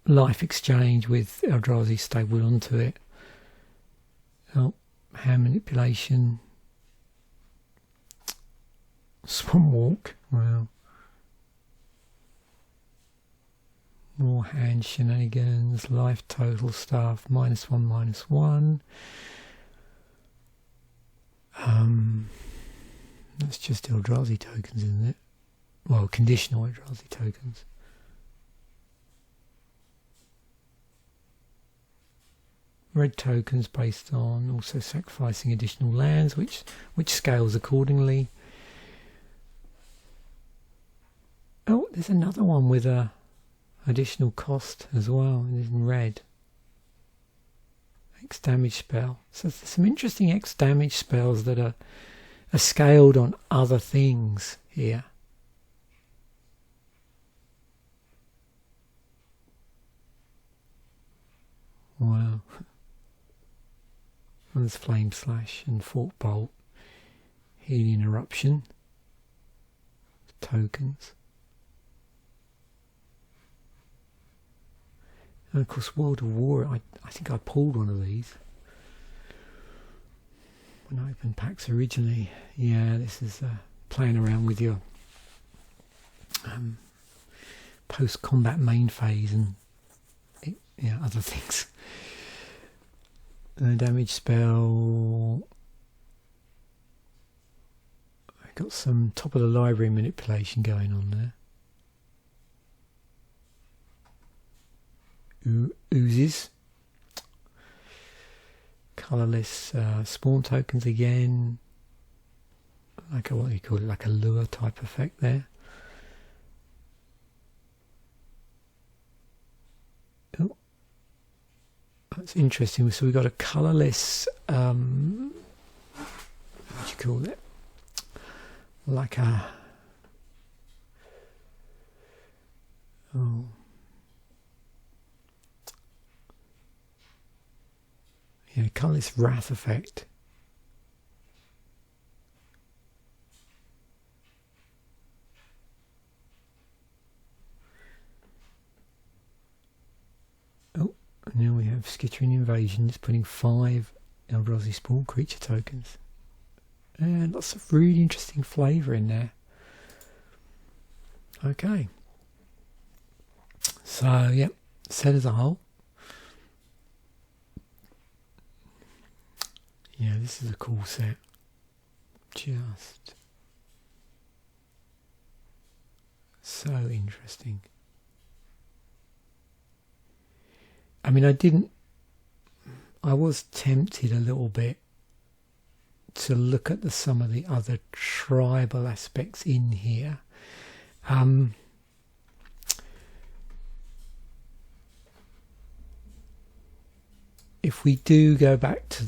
Life exchange with Eldrazi stapled onto it. Hand manipulation. Swan walk. Wow. More hand shenanigans. Life total stuff. -1/-1. That's just Eldrazi tokens, isn't it? Well, conditional Eldrazi tokens. Red tokens based on also sacrificing additional lands, which scales accordingly. Oh, there's another one with a additional cost as well. It's in red. X damage spell. So there's some interesting X damage spells that are scaled on other things here. Wow. And there's Flame Slash and Fork Bolt. Healing Eruption. Tokens. And of course World of War, I think I pulled one of these when I opened packs originally. Yeah, this is playing around with your post-combat main phase and other things. Damage spell. I got some top of the library manipulation going on there. Oozes. Colourless spawn tokens again. Like what do you call it? Like a lure type effect there. Oh, that's interesting. So we've got a colourless. What do you call it? Like a. Oh. Yeah, colourless wrath effect. Oh, and now we have Skittering Invasion, just putting 5 Eldrazi Spawn creature tokens. And lots of really interesting flavour in there. Okay. So, yep, set as a whole. Yeah, this is a cool set. Just so interesting. I mean, I was tempted a little bit to look at some of the other tribal aspects in here. If we do go back to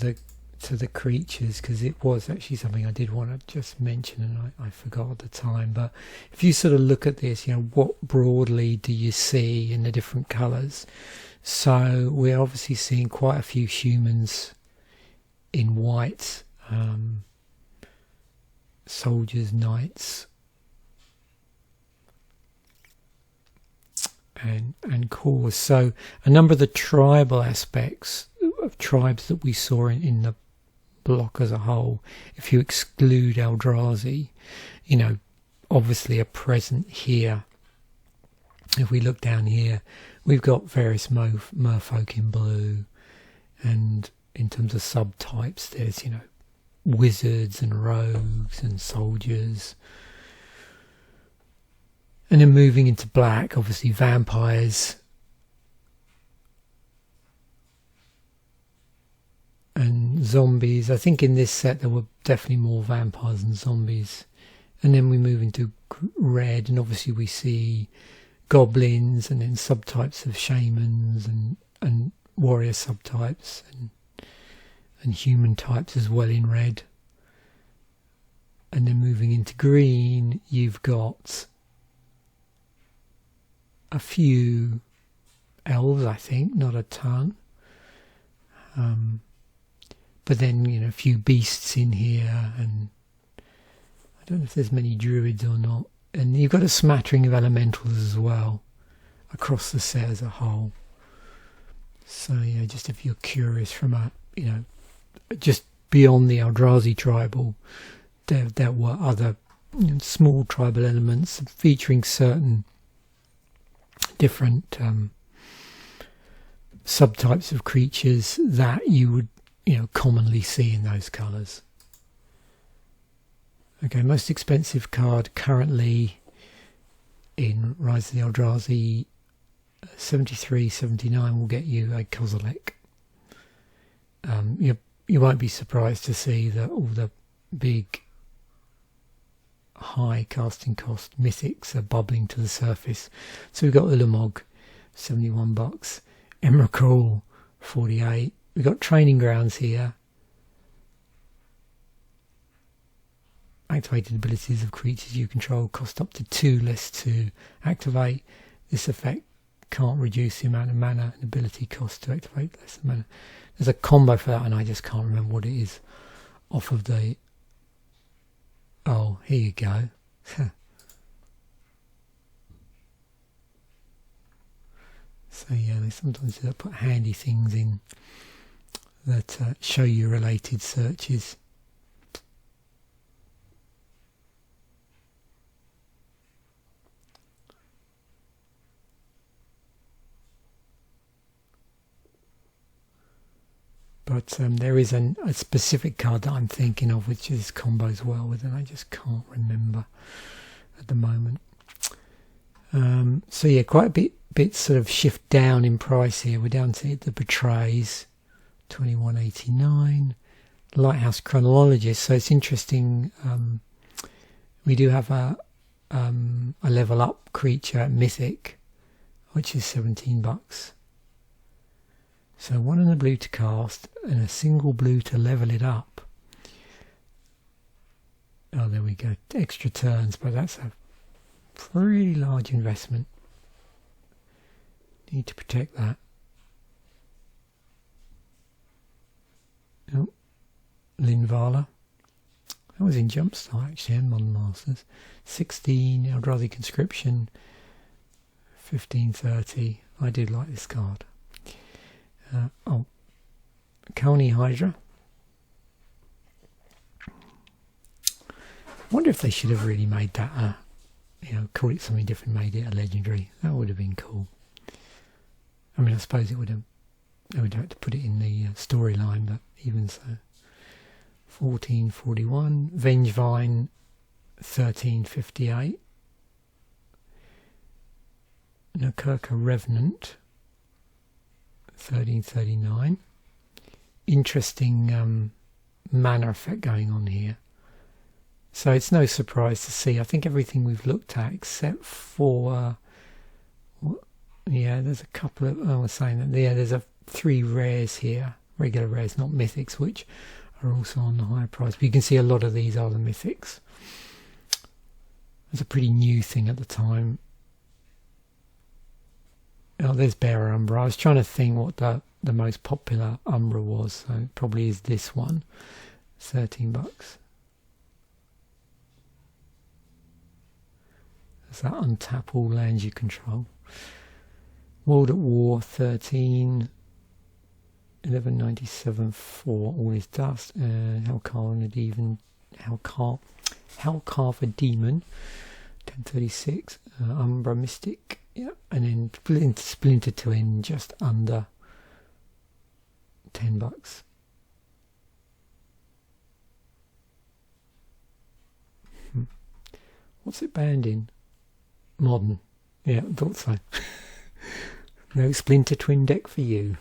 the creatures, because it was actually something I did want to just mention and I forgot at the time, but if you sort of look at this, what broadly do you see in the different colours? So we're obviously seeing quite a few humans in white, soldiers, knights, and cores. So a number of the tribal aspects of tribes that we saw in the block as a whole, if you exclude Eldrazi, obviously are present here. If we look down here, we've got various merfolk in blue, and in terms of subtypes, there's wizards and rogues and soldiers. And then moving into black, obviously vampires and zombies. I think in this set there were definitely more vampires than zombies. And then we move into red, and obviously we see goblins, and then subtypes of shamans and warrior subtypes and human types as well in red. And then moving into green, you've got a few elves, I think, not a ton. But then, a few beasts in here, and I don't know if there's many druids or not. And you've got a smattering of elementals as well across the set as a whole. So, yeah, just if you're curious from just beyond the Eldrazi tribal, there were other small tribal elements featuring certain different subtypes of creatures that you would commonly see in those colours. Okay, most expensive card currently in Rise of the Eldrazi, 73.79 will get you a Kozilek. You won't be surprised to see that all the big high casting cost mythics are bubbling to the surface. So we've got Ulamog, $71, Emrakul, 48. We've got Training Grounds here. Activated abilities of creatures you control cost up to 2 less to activate. This effect can't reduce the amount of mana and ability cost to activate less mana. There's a combo for that and I just can't remember what it is off of the... Oh, here you go. So yeah, they sometimes put handy things in that show you related searches. But there is a specific card that I'm thinking of which is combos well with, and I just can't remember at the moment. So yeah, quite a bit sort of shift down in price here. We're down to the Betrays, 21.89. Lighthouse Chronologist. So it's interesting. We do have a level up creature at Mythic, which is $17. So 1 and a blue to cast and a single blue to level it up. Oh, there we go. Extra turns, but that's a pretty large investment. Need to protect that. Oh, Linvala. That was in Jumpstart actually, and Modern Masters. 16, Eldrazi Conscription. 15.30. I do like this card. Khalni Hydra. I wonder if they should have really made that call it something different, made it a legendary. That would have been cool. I mean, I suppose they would have to put it in the storyline, but even so. 14.41. Vengevine, 13.58. Nurkirka Revenant, 13.39. Interesting mana effect going on here. So it's no surprise to see. I think everything we've looked at except for there's a couple of I was saying that there's 3 rares here, regular rares, not mythics, which are also on the higher price. But you can see a lot of these are the mythics. It's a pretty new thing at the time. Oh, there's Bearer Umbra. I was trying to think what the most popular Umbra was, so it probably is this one. $13. There's that untap all lands you control. World at War, 13. 11.97 all is dust. Hellcarver Demon, 10.36. Umbra Mystic. Yeah, and then Splinter Twin just under $10. What's it banned in? Modern. Yeah, I thought so. No Splinter Twin deck for you.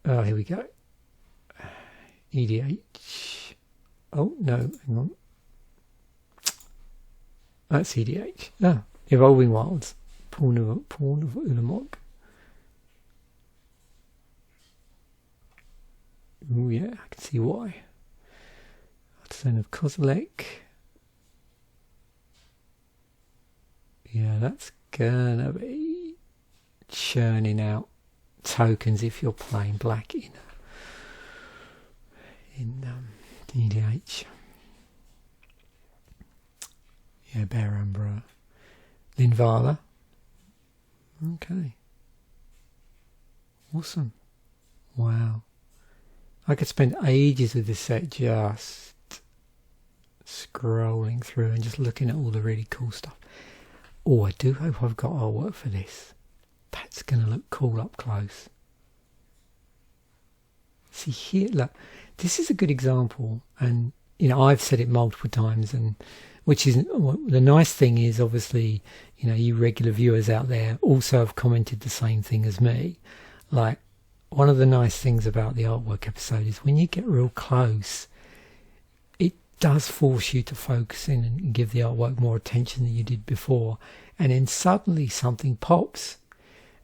Oh, here we go. EDH. Oh, no, hang on. That's EDH. Ah, Evolving Wilds. Pawn of Ulamog. Oh, yeah, I can see why. Artisan of Kozilek. Yeah, that's gonna be churning out tokens if you're playing black in EDH. Yeah, Bear Umbra. Linvala. Okay. Awesome. Wow. I could spend ages with this set just scrolling through and just looking at all the really cool stuff. Oh, I do hope I've got artwork for this. That's going to look cool up close. See here, look, this is a good example, and you know I've said it multiple times, and which is the nice thing is obviously you know you regular viewers out there also have commented the same thing as me. Like one of the nice things about the artwork episode is when you get real close, it does force you to focus in and give the artwork more attention than you did before, and then suddenly something pops.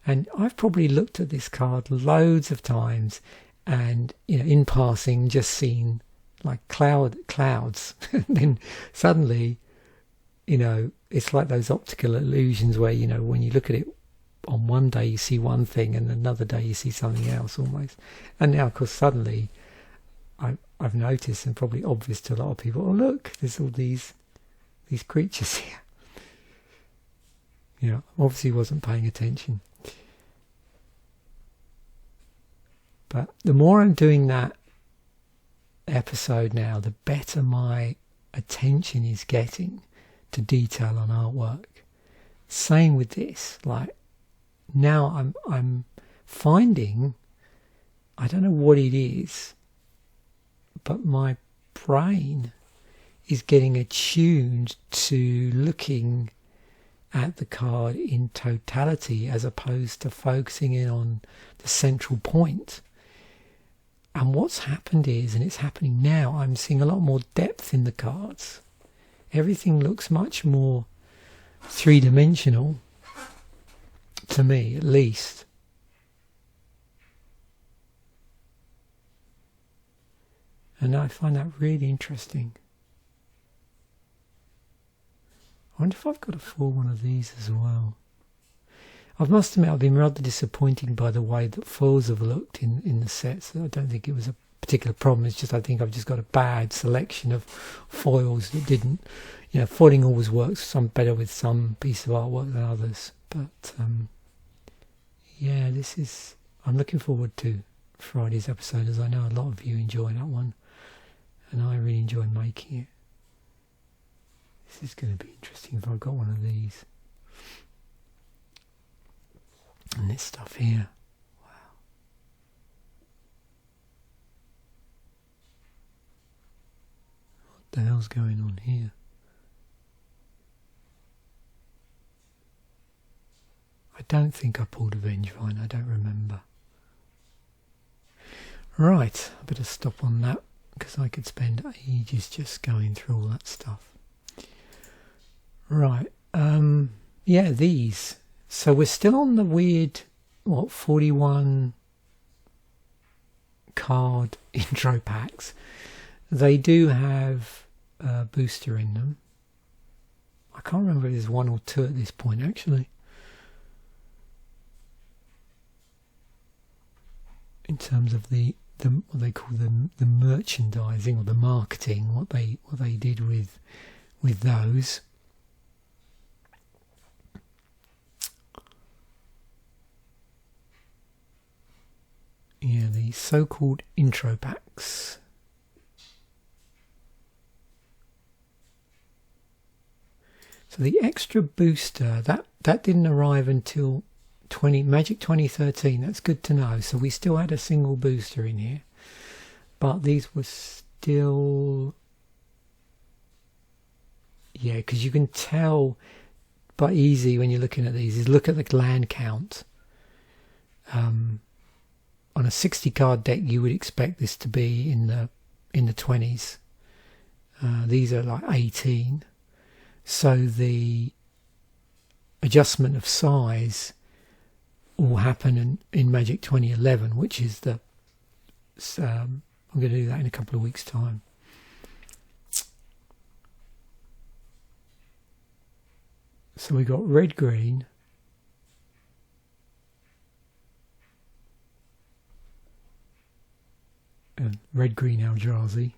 And I've probably looked at this card loads of times, and you know, in passing, just seen like clouds, and then suddenly, you know, it's like those optical illusions where you know when you look at it on one day you see one thing, and another day you see something else almost. And now, of course, suddenly, I've noticed, and probably obvious to a lot of people, oh look, there's all these creatures here. You know, obviously wasn't paying attention. But the more I'm doing that episode now, the better my attention is getting to detail on artwork. Same with this. Like now I'm finding, I don't know what it is, but my brain is getting attuned to looking at the card in totality as opposed to focusing in on the central point. And what's happened is, and it's happening now, I'm seeing a lot more depth in the cards. Everything looks much more three-dimensional, to me at least. And I find that really interesting. I wonder if I've got a full one of these as well. I must admit I've been rather disappointed by the way that foils have looked in the sets. I don't think it was a particular problem. It's just I think I've just got a bad selection of foils that didn't, you know, foiling always works some better with some piece of artwork than others. But yeah, I'm looking forward to Friday's episode, as I know a lot of you enjoy that one, and I really enjoy making it. This is going to be interesting if I've got one of these. And this stuff here, wow. What the hell's going on here? I don't think I pulled a Vengevine, I don't remember. Right, I better stop on that because I could spend ages just going through all that stuff. Right, yeah, these. So we're still on the weird, 41 card intro packs. They do have a booster in them. I can't remember if there's one or two at this point, actually. In terms of the what they call the merchandising or the marketing, what they did with those. Yeah, the so-called intro packs. So the extra booster, that didn't arrive until Magic 2013. That's good to know. So we still had a single booster in here. But these were still... Yeah, because you can tell but easy when you're looking at these is look at the land count. On a 60 card deck you would expect this to be in the 20s. These are like 18. So the adjustment of size will happen in Magic 2011, which is the... I'm going to do that in a couple of weeks' time. So we got red, green, and red, green Eldrazi,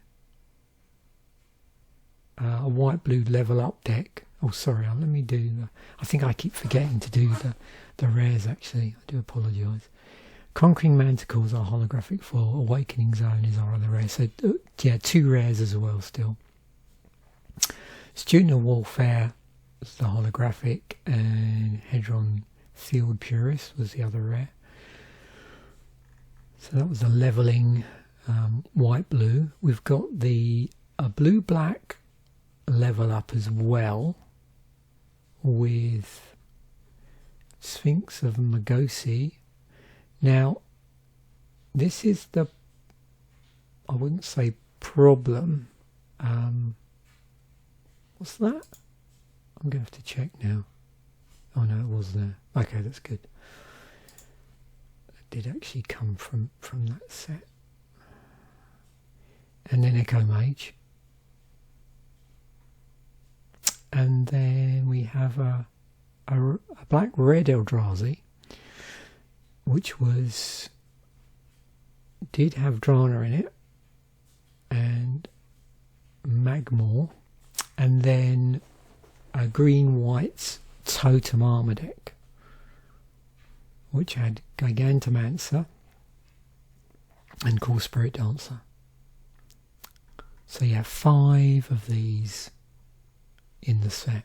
a white, blue level up deck. Oh, sorry, let me do the... I think I keep forgetting to do the rares, actually. I do apologise. Conquering Manticles are holographic foil. Awakening Zone is our other rare. So, yeah, 2 rares as well still. Student of Warfare was the holographic, and Hedron Field Purist was the other rare. So that was the levelling white blue. We've got the blue black level up as well with Sphinx of Magosi. Now this is the, I wouldn't say problem. What's that? I'm going to have to check now. Oh no, it was there. Okay, that's good. It did actually come from that set. And then Echo Mage. And then we have a black-red Eldrazi, which did have Drana in it, and Magmore, and then a green-white Totem Armor deck, which had Gigantomancer and Cool Spirit Dancer. So you have 5 of these in the set.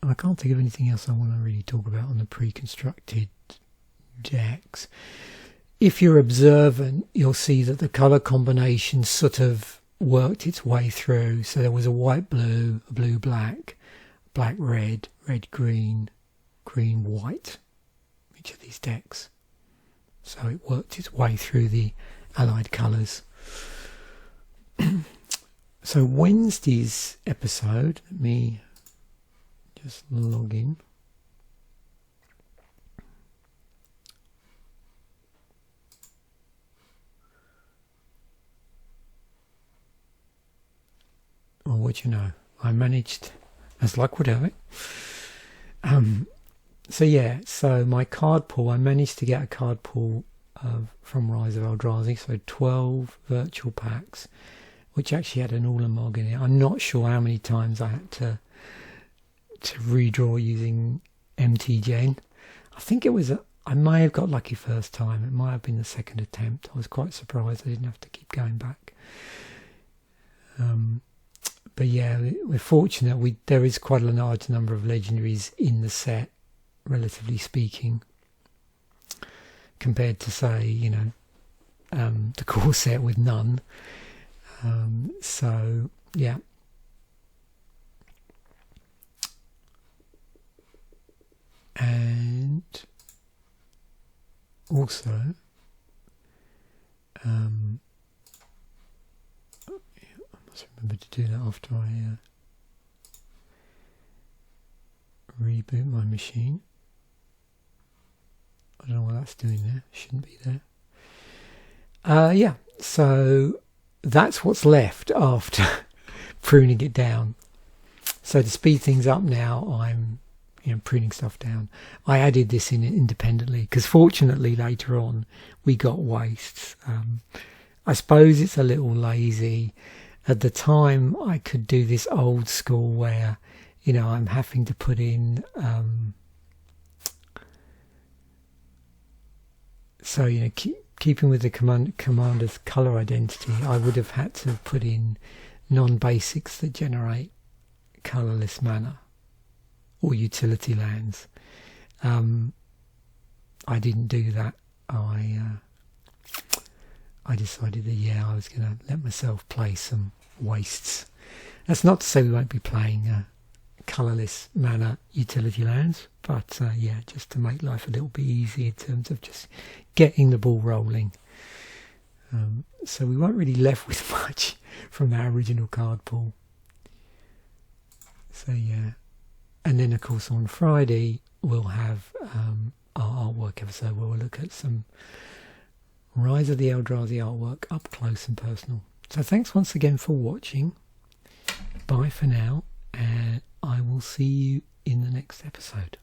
I can't think of anything else I want to really talk about on the pre-constructed decks. If you're observant, you'll see that the colour combination sort of worked its way through. So there was a white-blue, a blue-black, black-red, red-green, green-white, each of these decks. So it worked its way through the allied colours. So Wednesday's episode, let me just log in. Well, what you know, I managed, as luck would have it. So yeah, so my card pool, I managed to get a card pool from Rise of Eldrazi, so 12 virtual packs, which actually had an Ulamog in it. I'm not sure how many times I had to redraw using MTGen. I think it was I may have got lucky first time. It might have been the second attempt. I was quite surprised I didn't have to keep going back. But yeah, we're fortunate. There is quite a large number of legendaries in the set, relatively speaking, compared to, say, the core set with none. So yeah. And also, I must remember to do that after I reboot my machine. I don't know what that's doing there. Shouldn't be there. Yeah, so that's what's left after pruning it down. So to speed things up now, I'm pruning stuff down. I added this in independently because fortunately later on we got wastes. I suppose it's a little lazy. At the time I could do this old school where I'm having to put in keeping with the commander's colour identity, I would have had to put in non-basics that generate colourless mana or utility lands. I didn't do that. I decided that I was going to let myself play some wastes. That's not to say we won't be playing colourless mana utility lands, but just to make life a little bit easier in terms of just getting the ball rolling. So we weren't really left with much from our original card pool. So yeah. And then, of course, on Friday, we'll have our artwork episode where we'll look at some Rise of the Eldrazi artwork up close and personal. So thanks once again for watching. Bye for now, and I will see you in the next episode.